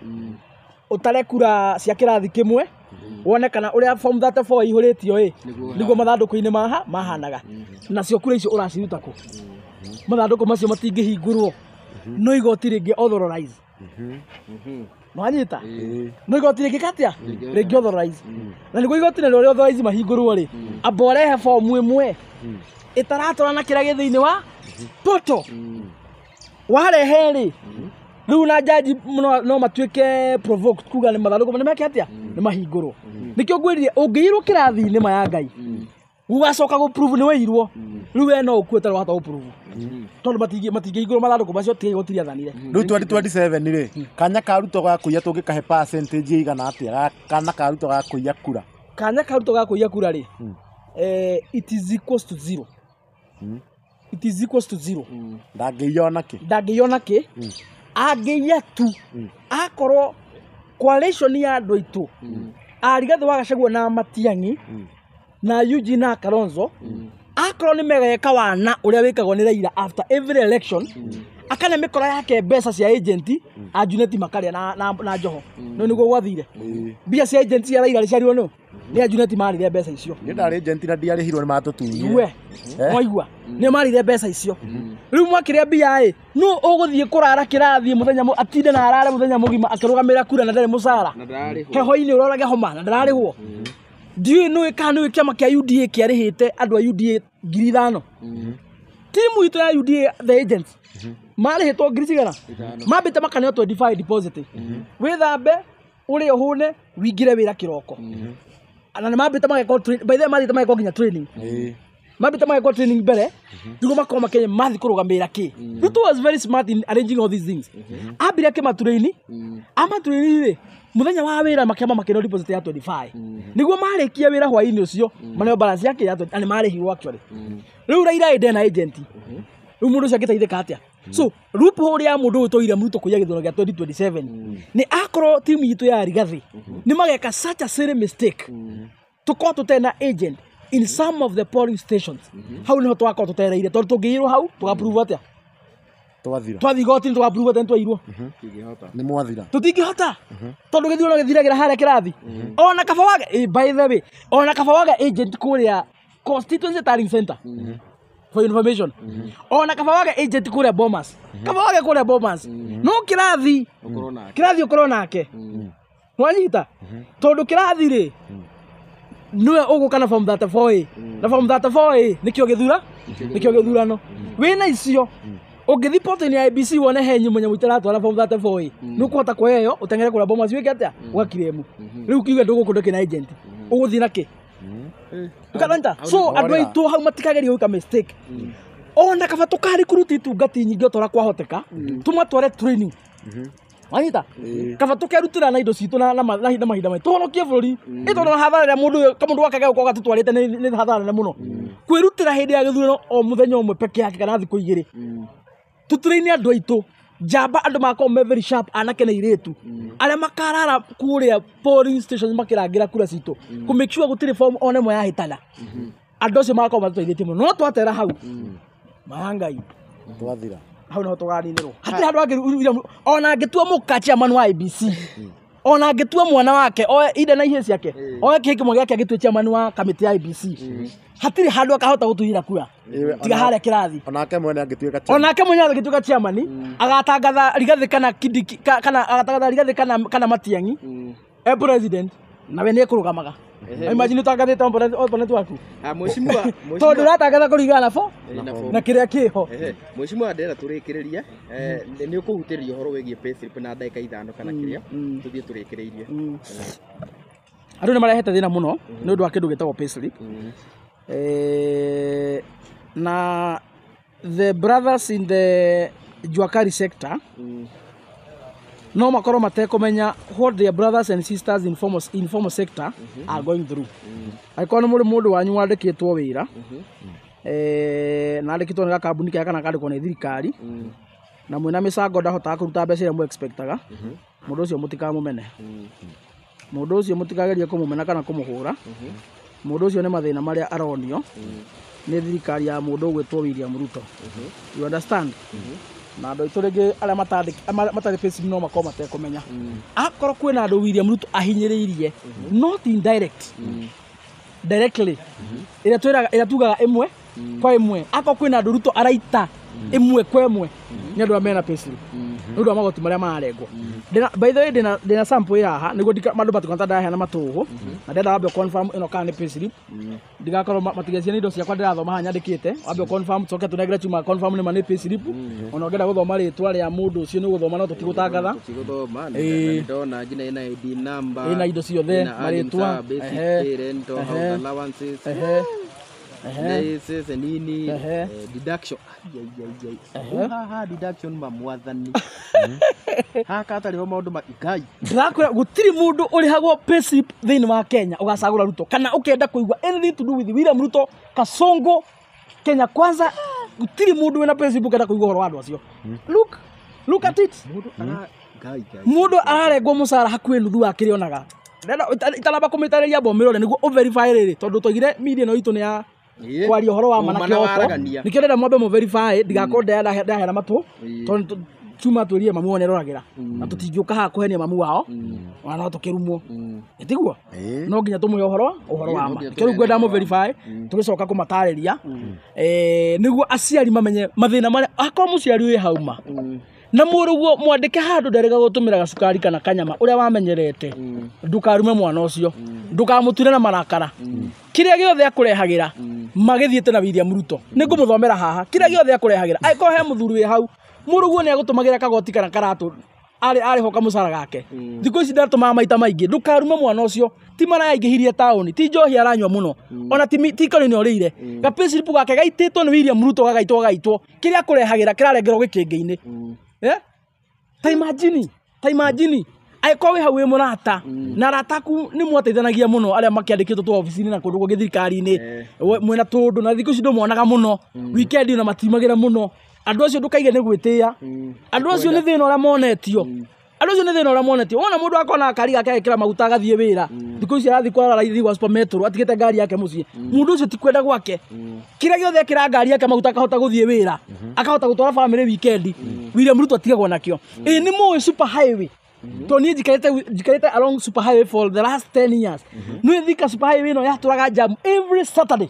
utare kura cia kirathi kimwe wone kana uria form 34 ihuritio niguo mathanduku-ini mahanaga na cio kura icio uraciruta ku mathanduku macio matingihingurwo no igoti ringi authorize mwanyita no igoti ringi katia ringi authorize na niguo igoti na rio authorize mahingurwo ri aborehe form imwe itaratorana kira githiini wa poto warehe ri riu na jaji no matuike provoked kuga ni mathanduku ni mekiatia ni mahingurwo nikio ngwiririe ungiirwo kirathi-ini ma ya Ngai ugacoka go prove ni wairwo riu we no ukueta wahota go prove tondu matingihingurwo mathanduku macio tigotiri athanire riu 2027 ri kanya karuto ga kuiya tungikahe percentage igana atia kana karuto ga kuiya kura kanya karuto ga kuiya kura ri it is equals to zero it is equals to zero ndangiyona ki agiya tu akorwo coalition ya andu aitu Rigathi wa Gachagua na Matiang'i na Eugene na Kalonzo akorwo ni megeka wana uria wikagwo ni Raila after every election akane mikora yake mbeca cia agent a Juneti Makaria na Joho no niguo gwathire bia cia agent ya Raila ciarirwo no ni a Juneti marire mbeca icio ni ndari agent na ndiarihirwo ni matutunyie we waigua ni marire mbeca icio riu mwakiria bia no uguthie kurara kirathi muthenya atinde na arare muthenya mugima akirugamira kura na ndare musara heho-ini urorage homa na ndararihwo ndiu no ikanu kiama kia UDA kiarihite andu a UDA 5,000 timu itu ya UDA the agents marihitwo 6,000 mambite makaneo 25 deposit withambe uri uhune wingire wira kiroko ana ni mambite mageko by the way mageko nginya training mambite mageko training mbere niguo makoma makenye mathi kurugamira ki Ruto was very smart in arranging all these things ambire ke maturaini ri muthenya wa wira makema makeno deposit ya 25 niguo marikia wira hwa-ini ucio maneo balance yake ya ani marihirwo actually riu Raila ende na agent riu mundu ucio agiteithika atia so loophole ya mundu utoire Ruto kuya githurano gia 2027 ni akorwo timu yitu ya Rigathi ni mageka such a silly mistake tuko tutena agent in some of the polling stations hau niho twako tutereire tondu tungiyirwo hau tugaprove atia twathi goti tugaprove atia twairwo ni mwathira tutingihota tondu githurano githiragira haria kirathi ona kaba wage by the way ona kaba wage agent kuria constituency tallying center for information ona kaba wage agent kuria Bomas kaba wage kuria Bomas no kirathi ukorwo nake mwanyita tondu kirathi ri niwe ugukana from 34 na from 34 nikio githurano wina icio ungithi portal ya IBC wone henyu munya muitarato na from 34 nukuhota kuheyo utengere kuria Bomas wike atia wakiremu riu kiuge ndugukundike na agent uguthi naki ukananta so andu aitu hau matikageria gwika mistake ona kaba tukari kuruti tungati nyingi otora kwahoteka tumatware training wanyita kaba tukerutira na indo citu na mahinda mai tuhonokie bururi itono hathara ya mundu kamundu wakage uko gatutwarite ni hathara na muno kwirutira hindi ya githurano o muthenya umwe peke yake kana thiku igiri tutraini andu aitu Jamba andu makoo me very sharp anake na iretu aria makarara kuria polling stations makirangira kura citu ku make sure gutire form one mo yahitana andu acio makoo matutethietie muno no twatera hau mahangai twathira hau no tuganinirwo hatire andu angi ona angitua mukacha manu wa IBC ona angitua mwana wake o inde na ihe ciake o kiki mo giake agitue chairman wa committee ya IBC hatire handu akahota gutuhira kura tiga haria kirathi onake mwene angituika chairman agatangatha Rigathi kana Kindiki kana agatangatha Rigathi kana Matiang'i president nawe ni kurugamaga imagine utangathite opponent waku mheshimiwa tondu ratangatha kurigana fo na kiria kiho mheshimiwa ndera turikiririe ni ukuhutiria uhoro wigie payslip na ndagika 5 kana kiria tuthie turikiririe andu ni marehete thina muno ni undu wa kindu gitagwo payslip na the brothers in the Juakari sector no makoro matekomenya what their brothers and sisters in informal sector are going through aikona mundu wanyu wandikitwo wira na andikitwo ni kambuni kia kana kandikwo ni thirikari na mwina micango ndahotaga kuruta mbeca iria mu expectaga mundu ucio mutikamumene mundu ucio mutikagerie kumumena kana kumuhura mundu ucio ni mathina maria aronio ni thirikari ya mundu gwitwo William Ruto you understand na andu itu ringi aria matari payslip no makoma matekomenya akoro kwina andu William Ruto ahinyiriirie not indirect directly ira tugaga imwe kwa imwe akoro kwina andu Ruto araita imwe kwa imwe ni andu amena payslip ndu amagoti maria marengwo by the way dina sample yaha niguo mandu batikanta ndahe na matuhu na ndenda wambe confirm ino kana payslip ndigakorwo matigacia ni indo ciakwa ndirathoma ha nyandikite wambe confirm coke tunegera chuma confirm ni mane payslip ona ngenda guthoma ritwa ria mundu ucio ni guthoma no tutigutangatha ndona njina ina ID number ina indo ciothe maritwa rent allowances this nini deduction deduction mamwathani haka atari ho maundu makigai ndakura gutiri mundu urihagwo payslip thiini wa Kenya ugacagura Ruto kana ukenda kuigwa anything to do with William Ruto Kasongo Kenya Kwanza gutiri mundu wina payslip ukenda kuigwa horo wa andu acio look at it mundu ararengwo mucara hakuhi nuthu wa kirionaga italaba kumitariria bomirore niguo overify riri tondu tugire media no itu ni ya kwaria horo wa manake oto nikio ndenda mwambe mu verify ndigakorwo ndahera matu tondu chuma turie mamu one roragira na tutingiuka ha kuhenia mamu wao wana no tukirumwo itiguo no nginya tumuye uhoro wa ma kiru ngwenda mu verify tugicoka kumatariria niguo aciari mamenye mathina mari akoro muciari uyi hauma na muruguo mwandike handu ndarega gutumira gacukari kana kanyama uria wamenyerete ndukarume mwana ucio ndukamutire na marakara kiria giothe akurehagira magithiete na William Ruto ningumuthomera haha kiria giothe akurehagira aiko he muthuri wi hau muruguo ni agutumagira kagoti kana karatu ari hoka mucara gake thiko ici ndatuma maita maingi ndukarume mwana ucio ti mara yaingihirie taoni ti njohi aranywa muno ona ti kari ni orire ga payslip gake gaititwo ni William Ruto gagaitwo kiria akurehagira kirarengerwo gikingi-ini ta imagine aiko wi hau wi murata na rataku ni mwateithanagia muno aria makiandikitwo tu ofisini na kundu gugi thirikari-ini mwena tundu na thiko ici ndumuonaga muno weekend na matimagira muno andu acio ndukaige ni gwitia andu acio ni thina uria monetio wona mundu akona kari gake agikira maguta agathie wira thiko ici arathi kwara raithi wa super metro atigite ngari yake mucii mundu ucio ti kwenda gwake kira giothe kira ngari yake maguta akahota guthie wira akahota gutwara family weekend William Ruto atigagwo nakio ni mo super highway to ni jikarete along super highway for the last 10 years no thika super highway no yaturaga jam every Saturday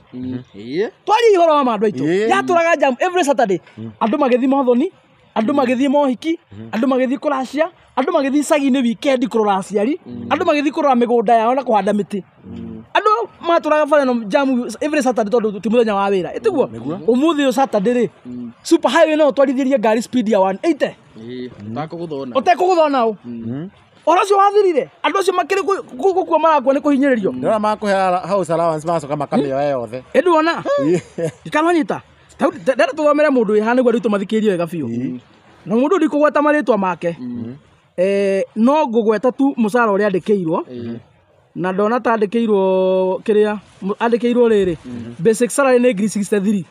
twari ihoro wa mandu aitu yaturaga jam every Saturday andu magithi mothoni andu magithi mohiki andu magithi kuracia andu magithi cagi-ini weekend kurora aciari andu magithi kurora migunda yao na kuhanda miti andu maturaga fare no jam every Saturday tondu ti muthenya wa wira itiguo umuthi yo Saturday ri super highway no twarithirie ngari speed ya 180 utekuguthona u orocio wathirire andu acio makiri gukua marakua ni kuhinyiririo ndora makuhe house allowance macoka makamio yothe nduona ikanonyita ndenda tuthomere mundu wi hana niguo ritu mathikirie wega biu na mundu ndi kugweta maritwa make no ngugweta tu mucara uria andikirwo na ndona tandĩkĩirwo kĩrĩa andĩkĩirwo rĩrĩ basic salary nĩ ngiri 63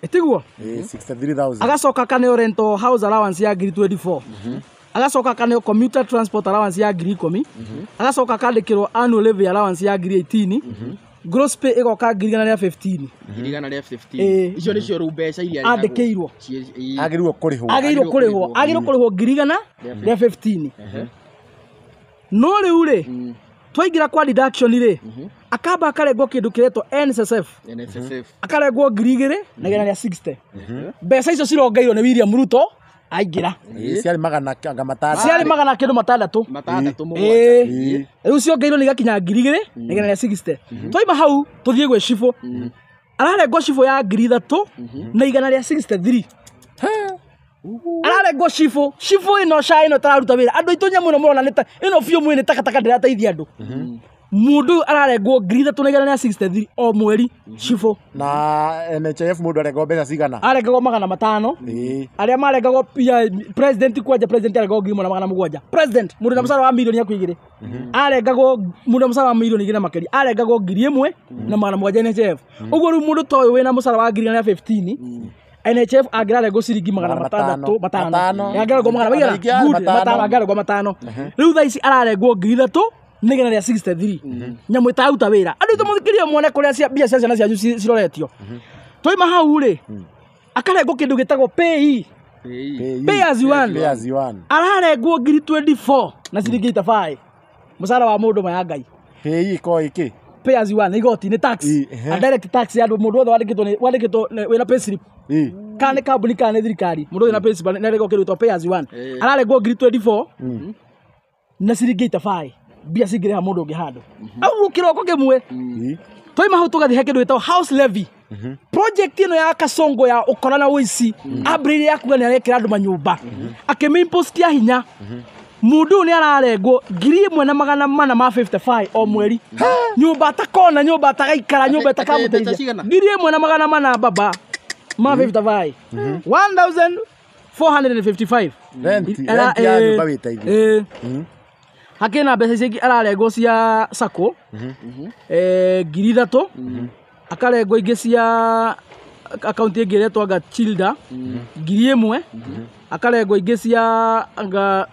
ĩtiguo 63,000 agacoka kaneo rental house allowance ya ngiri 24 agacoka kaneo commuter transport allowance ya ngiri 10 agacoka kandĩkĩrwo annual levy allowance ya ngiri 18 gross pay igoka ngiri 115 icio nĩcio rĩu mbeca iria andĩkĩirwo agĩrĩirwo kũrĩhwo ngiri 115 no rĩu rĩ twaingĩra kwa deduction rĩ akamba akarengwo kĩndũ kĩretwo NSSF akarengwo ngiri 260 mbeca icio cirongeirwo nĩ William Ruto aingĩra ciarĩ magana kĩndũ matandatũ rĩu ciongeirwo nĩ igakinya ngiri 260 twaima hau tũthiĩ gwĩ cibũ ararengwo cibũ ya ngiri 3 na 163 ararengwo cibũ ĩno ca ĩno tararuta wĩra andũ aitũ nyamũ ĩno mũrona ĩno biũ mwĩ nĩ takataka ndĩrateithia andũ mundu ararengwo ngiri 363 o mweri cibũ na NHIF mundu arengwo mbeca cigana arengagwo 500 arĩa marengagwo president kwanja president arengagwo ngiri 700 president mundu na mũcara wa milioni ya kwigire arengagwo mundu mũcara wa milioni igĩrĩ makĩria arengagwo ngiri 1 na 700 NHIF ũguo rĩu mundu toyo wĩna mũcara wa ngiri 15 NHIF angĩrarengwo ciringi 500 angĩrarengwo 500 rĩu thaa ici ararengwo ngiri 3 nigena ria 63 nyamu itaruta wira andu itu muthikirio muone kuria bia cia ciana cianyu ciroretio toima hau ri akarengwo kindu gitagwo pay as you earn ararengwo ngiri 24 na ciringi 85 musara wa mundu mayangai pay ko iki pay as you earn igoti ni tax a direct tax ya mundu wothe wandikitwo wina pay slip kana kambuni kana thirikari mundu wina pay slip na rego kirutwo pay as you earn ararengwo ngiri 24 na ciringi 85 bia sigire ha mundu ngi handu au kiroko kimwe toima hau tugathihe kindu gitao house levy project ino ya Kasongo ya ukora na wici abriri yakuga ni arekira andu manyumba akimimpost ya hinya mundu ni ararengwo ngiri 1,455 o mweri nyumba atakona nyumba atagaikara nyumba atakamuteithia ngiri 1,400 baba ma 55 1,455 rent ya nyumba witaithia hakena mbeca ici ararengwo cia sako ngiri 3 akarengwo ingĩ cia account ingĩ iretwo anga Childa ngiri 1 akarengwo ingĩ cia anga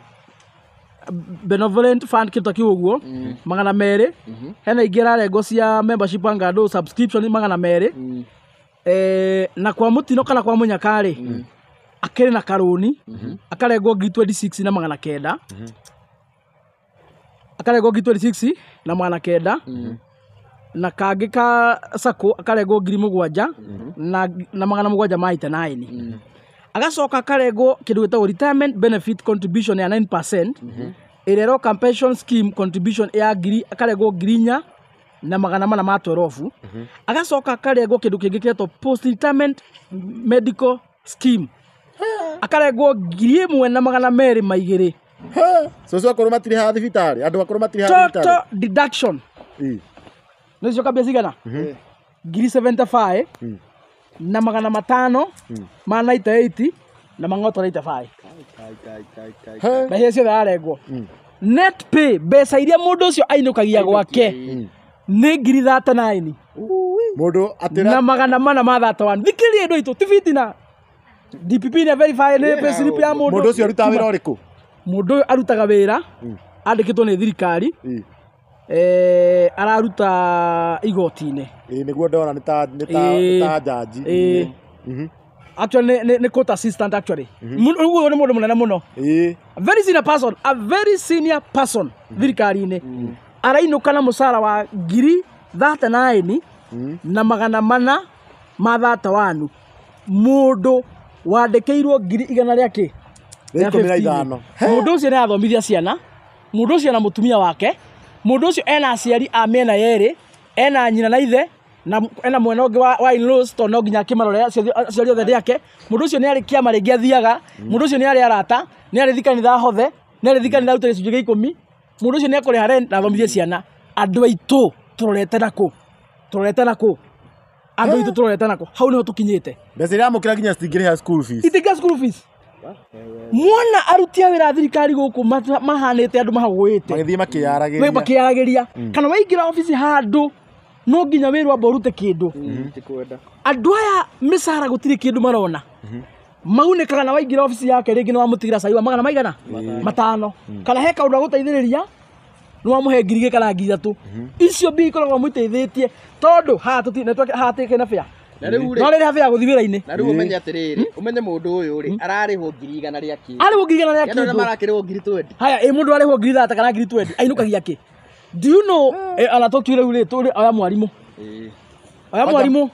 benevolent fund kintu kiu uguo 200 hena ingĩ ararengwo cia membership anga do subscription 200 na kwa mutino kana kwa munyakari akere na karuni akarengwo ngiri 26 na 900 akarengwo ngiri 26 na 900 na kangĩ ka sako akarengwo ngiri 7 na 700 maita 9 agacoka akarengwo kindu gitagwo retirement benefit contribution ya 9% irero pension scheme contribution ya ngiri akarengwo ngiri 4 na 400 ma 12 agacoka akarengwo kindu kingĩ kiretwo post retirement medical scheme akarengwo ngiri 1 na 200 maigĩrĩ so akoro matiri ha thibitari andu akoro matiri ha thibitari total deduction nicio kabia cigana ngiri 75 na 500 ma 98 na mangoto 85 mbeca ciothe arengwo net pay mbeca iria mundu ucio ainukagia gwake nĩ ngiri 39 mundu atira na 400 ma 31 thikirie ndu itu tifitina DPP ni verify nĩ pay slip ya mundu ucio aruta wĩra ũrĩkũ mundu arutaga wĩra andĩkĩtwo nĩ thirikari araruta igoti-inĩ nĩguo ndona nĩ ta jaji actually ni court assistant actually uguo ni mundu munene muno a very senior person thirikari-inĩ arainuka na musara wa ngiri 39 na 400 ma 31 mundu wandĩkĩirwo ngiri 100 rĩake mundu ucio nĩ athomithia ciana mundu ucio na mutumia wake mundu ucio ena aciari a mĩena yerĩ ena nyina na ithe na ena mwena ũngĩ wa in-laws to no nginya akĩmarorera aciari othe yake mundu ucio nĩ arĩ kĩama rĩngĩ athiaga mundu ucio nĩ arĩ arata nĩ arĩ thikanitha hothe nĩ arĩ thikanitha ruta gĩcunjĩ gĩa 10 mundu ucio nĩ akũrĩha rent na athomithie ciana andũ aitũ tũrorete nakũ andũ aitũ tũrorete nakũ hau nĩho tũkinyĩte mbeca iria amũkĩra nginya citingĩrĩha school fees itinga school fees Muona aruti a wĩra thirikari gũkũ mahanĩte andũ mahagũĩte magĩthiĩ makĩyaragĩria makĩyaragĩria kana waingĩra ofici handũ no nginya wĩrwo amba ũrute kĩndũ andũ aya mĩcara gũtirĩ kĩndũ marona maunĩkaga na waingĩra ofici yake rĩngĩ nĩ wamũtigĩra cai wa magana maigana 5 kana he kaũndũ agũteithĩrĩria nĩ wamũhe 2,000 kana 3,000 icio mbia ikoragwo mũteithĩtie tondũ hatĩke na bĩa no rĩrĩa bĩa gũthiĩ wĩra-inĩ na rĩu ũmenye atĩrĩrĩ ũmenye mũndũ ũyũ rĩ ararĩhwo 100 rĩa kĩndũ arĩhwo 100 rĩa kĩndũ marakĩrĩhwo 20 haya mũndũ arĩhwo 3,000 kana 20 ainũkagia kĩ do you know anatokire rĩu tũrĩ oya mwarimũ oya mwarimũ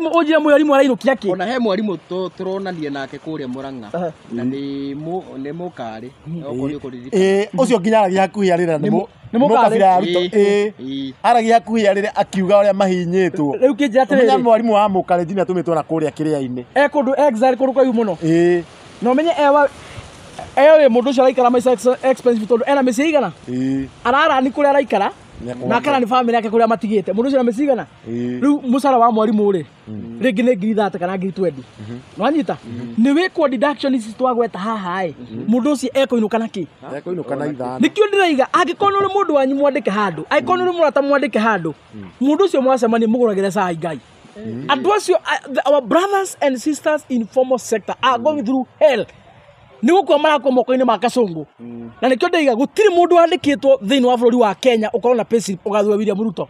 ũnjire mwarimũ arainũkia kĩ ona he mwarimũ tũronanie nake kũrĩa Mũrang'a na nĩ mũkarĩ ũcio nginya aragia hakuhĩ arĩra nĩ mũkabira ya Ruto aragia hakuhĩ arĩra akiuga ũrĩa mahinyĩtwo rĩu kĩnjĩra atĩrĩrĩ mwarimũ wa Mũkalenjin atũmĩtwo na kũrĩa kĩrĩa-inĩ kũndũ exile kũndũ kũraihu mũno na ũmenye ewe mũndũ ũcio araikara maica expensive tondũ ena mĩciĩ igana ararani kũrĩa araikara na kana ni family yake kũrĩa matigĩte mũndũ ũcio na mĩciĩ igana rĩu mũcara wa mwarimũ rĩ rĩngĩ nĩ 3,000 kana 20,000 nwanyita nĩ wĩkwo deduction ici twagweta haha mũndũ ũcio ekũinũka na kĩ ekũinũka na ithano nĩkĩo ndĩraiga angĩkorwo nĩ mũndũ wanyu mwandĩke handũ angĩkorwo nĩ mũrata mwandĩke handũ mũndũ ũcio mwacemania mũgũragĩre cai ngai andũ acio our brothers and sisters in formal sector are going through hell nĩ gũkua marakua moko-inĩ ma Kasongo na nĩkĩo ndĩiga gũtirĩ mũndũ wandĩkĩtwo thĩinĩ wa bũrũri wa Kenya ũkorwo na payslip ũgathura William Ruto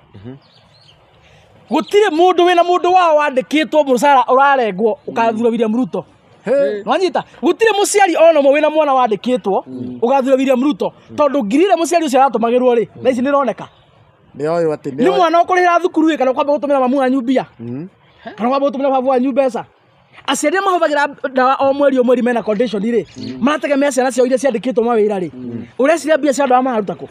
gũtirĩ mũndũ wĩna mũndũ wao wandĩkĩtwo mũcara ũrarengwo ũkathura William Ruto nwanyita gũtirĩ mũciari ona ũmwe wĩna mwana wandĩkĩtwo ũgathura William Ruto tondũ ngirire mũciari ũcio aratũmagĩrwo rĩ na ici nĩ roneka nĩoĩ atĩ nĩ mwana ũkũrĩhĩra thukuru kana ũkwamba gũtũmĩra mamu wanyu mbia kana ũkwamba gũtũmĩra babu wanyu mbeca aciari mahũthagĩra ndawa o mweri mena condition rĩ marategemea ciana ciao iria ciandĩkĩtwo mawĩra rĩ ũreciria mbia cia ndawa mararuta kũ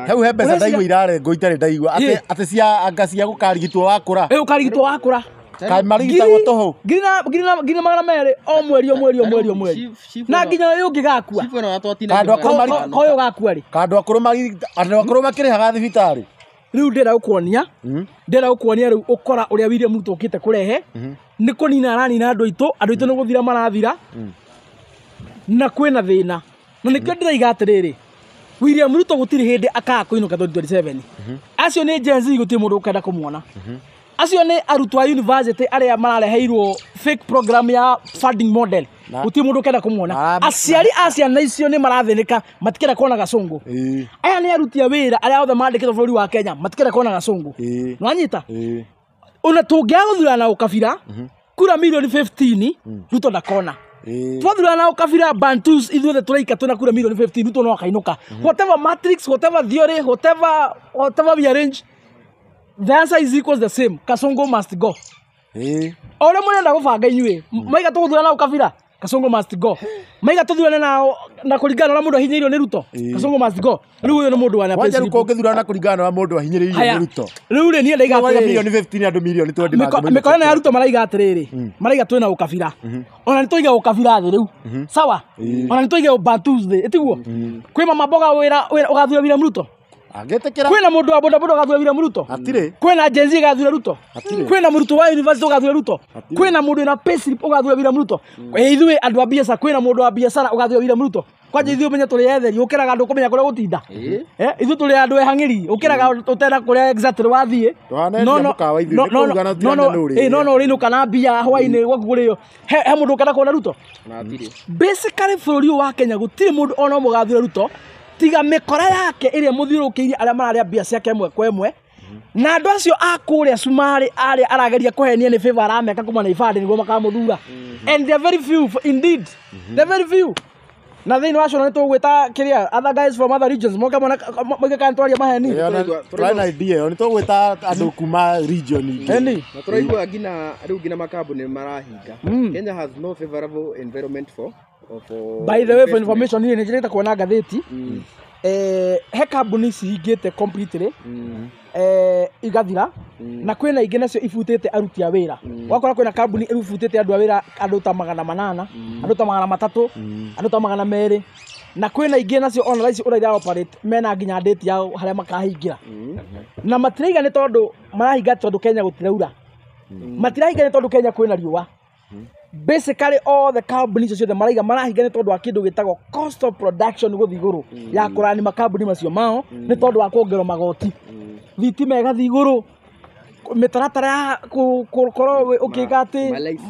hau he mbeca ndaigua irarengwo itarĩ ndaigua atĩ cia anga cia gũkarigitwo wakũra ũkarigitwo wakũra kaĩ marigitagwo tũhũ ngiri 200 o mweri na nginya ũyũ ũngĩgakua koyo gakua rĩ andũ akũrũ makĩrĩhaga thibitarĩ rĩu ndĩra gũkuonia rĩu ũkora ũrĩa William Ruto ũkĩte kũrehe nĩ kũnina aranina andũ aitũ nĩ gũthira marathira na kwĩna thĩna na nĩkĩo ndĩraiga atĩrĩrĩ William Ruto gũtirĩ hĩndĩ akaga kũinũka 2027 acio nĩ Gen Z gũtirĩ mũndũ ũkenda kũmuona acio nĩ arutwo a university arĩa marareheirwo fake program ya funding model gũtirĩ mũndũ ũkenda kũmuona aciari a ciana icio nĩ marathĩnĩka matikenda kuona Kasongo aya nĩ aruti a wĩra arĩa othe mandĩkĩtwo bũrũri wa Kenya matikenda kuona Kasongo nwanyita ona tũngĩaga gũthurana na ũkabira kura milioni 15 Ruto ndakona twathurana na ũkabira Bantus ithuothe tũraika twĩna kura milioni 15 Ruto no akainũka whatever matrix whatever theory whatever we arrange the answer is equals the same Kasongo must go ore mũrenda gũbanga inyuĩ maiga tũgũthurana na ũkabira Kasongo must go maiga tũthurane na kũringana na mũndũ ahinyĩirio nĩ Ruto Kasongo must go rĩu ũyũ nĩ mũndũ wa wanja rĩu kũngĩthurana na kũringana na mũndũ ahinyĩrĩirio nĩ Ruto rĩu rĩ niĩ ndaiga atĩrĩrĩ milioni 15 andũ milioni 20 mĩkorana ya Ruto maraiga atĩrĩrĩ maraiga twĩna ũkabira ona nĩ tũiga ũkabira thĩ rĩu sawa ona nĩ tũiga Bantus thĩ ĩtiguo kwĩ mama mboga wĩra ũgathura William Ruto agĩtĩkĩra kwĩna mũndũ wa bodaboda ũgathura William Ruto atirĩ kwĩna Gen Z ũgathura Ruto kwĩna mũrutwo wa university ũgathura Ruto kwĩna mũndũ na payslip ũgathura William Ruto ithuĩ andũ a biacara kwĩna mũndũ wa biacara ũgathura William Ruto kwanja ithuĩ ũmenye tũrĩ etheri ũkĩraga andũ kũmenya kũrĩa gũtinda ithuĩ tũrĩ andũ ehang'ĩri ũkĩraga ũtena kũrĩa exactly wathiĩ no ũrĩinũka na mbia hwainĩ gwakũgũrĩyo he mũndũ ũkenda kuona Ruto basically bũrũri ũyũ wa Kenya gũtirĩ mũndũ ona ũmwe ũgathura Ruto tiga mĩkora yake ĩrĩa mũthiũrũkĩirie arĩa mararĩa mbia ciake ĩmwe kwa ĩmwe na andũ acio a kũrĩa cumarĩ arĩa arageria kũhenia nĩ favor arameka kuma na ibandĩ nĩguo makamũthura and they are very few indeed they are very few na thĩinĩ wa cio nĩ tũgwĩta kĩrĩa other guys from other regions moke moike kana twaria maheni twana idea nĩ tũgwĩta andũ kuma region ingĩ na tũraigua rĩu ngina makambuni marahinga Kenya has no favorable environment for by the way for information nĩ njĩrĩte kuona ngathĩti he kambuni cihingĩte completely igathira na kwĩna ingĩ nacio ibutĩte aruti a wĩra wakora kwĩna kambuni ibutĩte andũ a wĩra andũ ta 800 andũ ta 300 andũ ta 200 na kwĩna ingĩ nacio online ũraira operate mena nginya date yao harĩa makahingira na matiraiga nĩ tondũ marahinga tondũ Kenya gũtiraura matirahinga nĩ tondũ Kenya kwĩna riũa basically all the companies ciothe maraiga marahinga nĩ tondũ wa kĩndũ gĩtagwo cost of production gũthiĩ igũrũ ya kũrani makambuni macio mao nĩ tondũ wa kuongerwo magoti thitima ĩgathiĩ igũrũ mĩtaratara ya gũkorwo ũkĩiga atĩ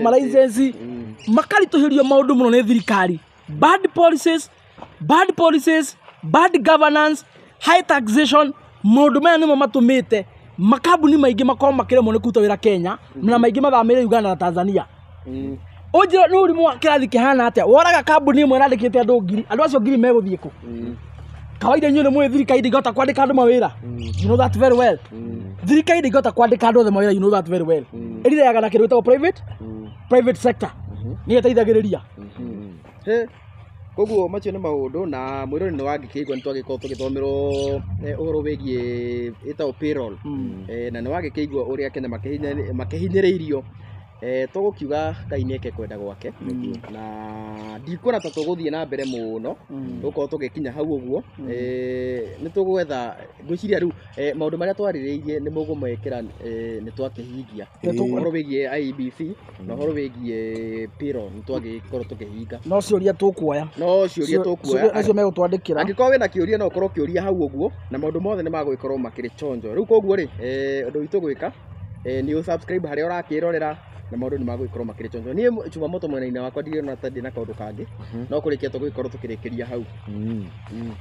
malaisensi makaritũhĩrio maũndũ mũno nĩ thirikari bad policies bad governance high taxation maũndũ maya nĩmo matũmĩte makambuni maingĩ makorwo makĩremwo nĩ kũruta wĩra Kenya na maingĩ mathamĩre Uganda na Tanzania ũnjĩra nĩ ũrimũ wa kĩrathi kĩhana atĩa woraga kambuni ĩmwe yandĩkĩte andũ acio ngiri megũthiĩ kũ kawaida inyuĩ nĩ mũĩ thirikari ndĩngĩhota kwandĩka andũ mawĩra you know that very well thirikari ndĩngĩhota kwandĩka andũ othe mawĩra you know that very well ĩrĩaga na kĩndũ gĩtagwo private sector nĩ ĩteithagĩrĩria koguo macio nĩ maũndũ na mwĩrori nĩ wangĩkĩigua nĩ twagĩkorwo tũgĩthomerwo ũhoro wĩgiĩ ĩtagwo payroll na nĩ wangĩkĩigua ũrĩa Kenya makĩhinyĩrĩirio tũgũkiuga Ngai nĩ eke kwenda gwake na ndikuona ta tũgũthiĩ na mbere mũno tũkorwo tũgĩkinya hau ũguo nĩ tũgwetha ngwĩciria rĩu maũndũ marĩa twarĩrĩirie nĩ mũgũmekĩra nĩ twakĩhingia ũhoro wĩgiĩ IEBC na ũhoro wĩgiĩ payroll nĩ twagĩkorwo tũkĩhinga no ciũria tũkuoya acio megũtwandĩkĩra angĩkorwo wĩna kĩũria no ũkorwo kĩũria hau ũguo na maũndũ mothe nĩ magũgĩkorwo makĩrĩ chonjo rĩu koguo rĩ ũndũ witũ gwĩka nĩ subscribe harĩa ũrakĩrorera na maũndũ nĩ magũgĩkorwo makĩrĩ chonjo niĩ Chumamoto mwena-inĩ wakwa ndirĩona ta ndĩ na kaũndũ kangĩ no kũrĩkia tũgũgĩkorwo tũkĩrĩkĩria hau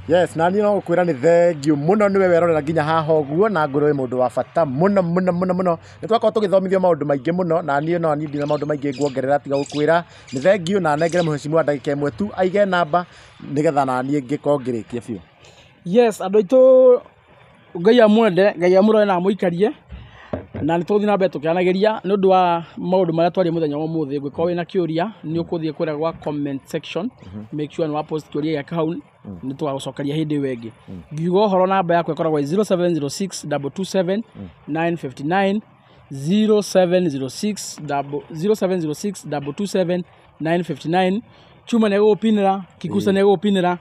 yes na niĩ no gũkwĩra nĩ thengiũ mũno nĩwe werorera nginya haha ũguo na ngũrũwe mũndũ wa bata mũno nĩ twakorwo tũgĩthomithio maũndũ maingĩ mũno na niĩ no ndina maũndũ maingĩ nguongerera tiga gũkwĩra nĩ thengiũ na nengere mũhecimu ndagĩka ĩmwe tu aige namba nĩgetha na niĩ ngĩkorwo ngĩrĩkia biũ yes andũ aitũ Ngai amwende Ngai amũrore na amũikarie na nĩ tũgũthiĩ na mbere tũkĩanagĩria nĩ ũndũ wa maũndũ marĩa twarĩ mũthenya wa ũmũthĩ ngĩkorwo wĩna kĩũria nĩ ũkũthiĩ kũrĩa gwa comment section make sure nĩ wa post kĩũria gĩaku hau nĩ tũgagũcokeria hĩndĩ ĩyo ĩngĩ ngiuga ũhoro namba yakwa ĩkoragwo 0706 227 959 0706 227 959 Chuma nĩ gũgũpinĩra Kikusa nĩ gũgũpinĩra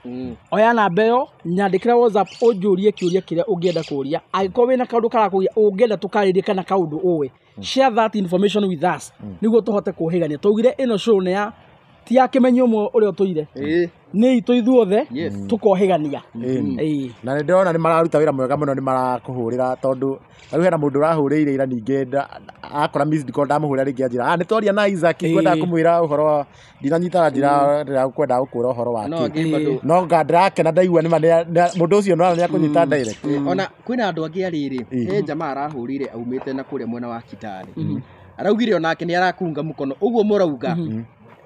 oya namba ĩyo nyandĩkĩra WhatsApp ũnjũrie kĩũria kĩrĩa ũngĩenda kũũria angĩkorwo wĩna kaũndũ karakũgia ũngĩenda tũkarĩrie kana kaũndũ ũĩ share that information with us nĩguo tũhote kũhĩgania twaugire ĩno show nĩ ya ti ya kĩmenyi ũmwe ũrĩa ũtũire nĩ itũ ithuothe tũkohĩgania na nĩ ndĩrona nĩ mararuta wĩra mwega mũno nĩ marakũhũrĩra tondũ rĩu hena mũndũ ũrahũrĩire ira ningĩ akora missed call ndamũhũrĩra rĩngĩ anjĩra nĩ twaria na Isaac ngwendaga kũmwĩra ũhoro ndinanyitaga njĩra rĩrĩa ngwendaga gũkũra ũhoro wake no ndĩrakena ndaigua mũndũ ũcio no nĩ akũnyita direct ona kwĩna andũ angĩ arĩrĩ jamaa arahũrĩire aumĩte na kũrĩa mwena wa Kitale araugire onake nĩ arakunga mũkono ũguo mũrauga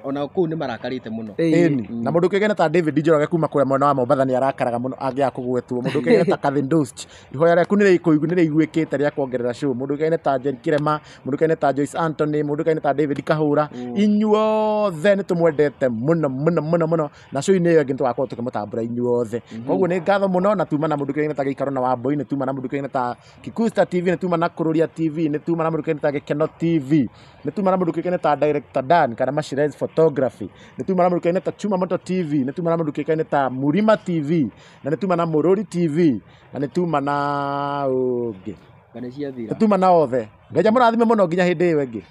ona kũu nĩ marakarĩte mũno na mũndũ kĩgene ta David Njoroge kuma kũrĩa mwena wa Mombatha nĩ arakaraga mũno angĩaga kũgwetwo mũndũ kĩgene ta Catherine Dost ihoya rĩaku nĩ rĩiguĩkĩte rĩa kuongerera show mũndũ kĩgene ta Jen Kirema mũndũ kĩgene ta Joyce Anthony mũndũ kĩgene ta David Kahũra inyuothe nĩ tũmwendete mũno na show-inĩ ĩyo ĩngĩ nĩ tũgakorwo tũkĩmũtambũra inyuothe koguo nĩ ngatho mũno na tuma na mũndũ kĩgene ta Gĩikaro na Wambũi nĩ tuma na mũndũ kĩgene ta Kikusta TV nĩ tuma na Kũrũria TV nĩ tuma na mũndũ kĩgene ta Gĩkeno TV nĩ tuma na mũndũ kĩgene ta Director Dan kana Mashirez Photography nĩ tuma na mũndũ kĩgene ta Chumamoto TV nĩ tuma na mũndũ kĩgene ta Murima TV na nĩ tuma na Mũrũri TV na nĩ tuma na ũngĩ nĩ tuma na othe Ngai amũrathime mũno nginya hĩndĩ ĩyo ĩngĩ.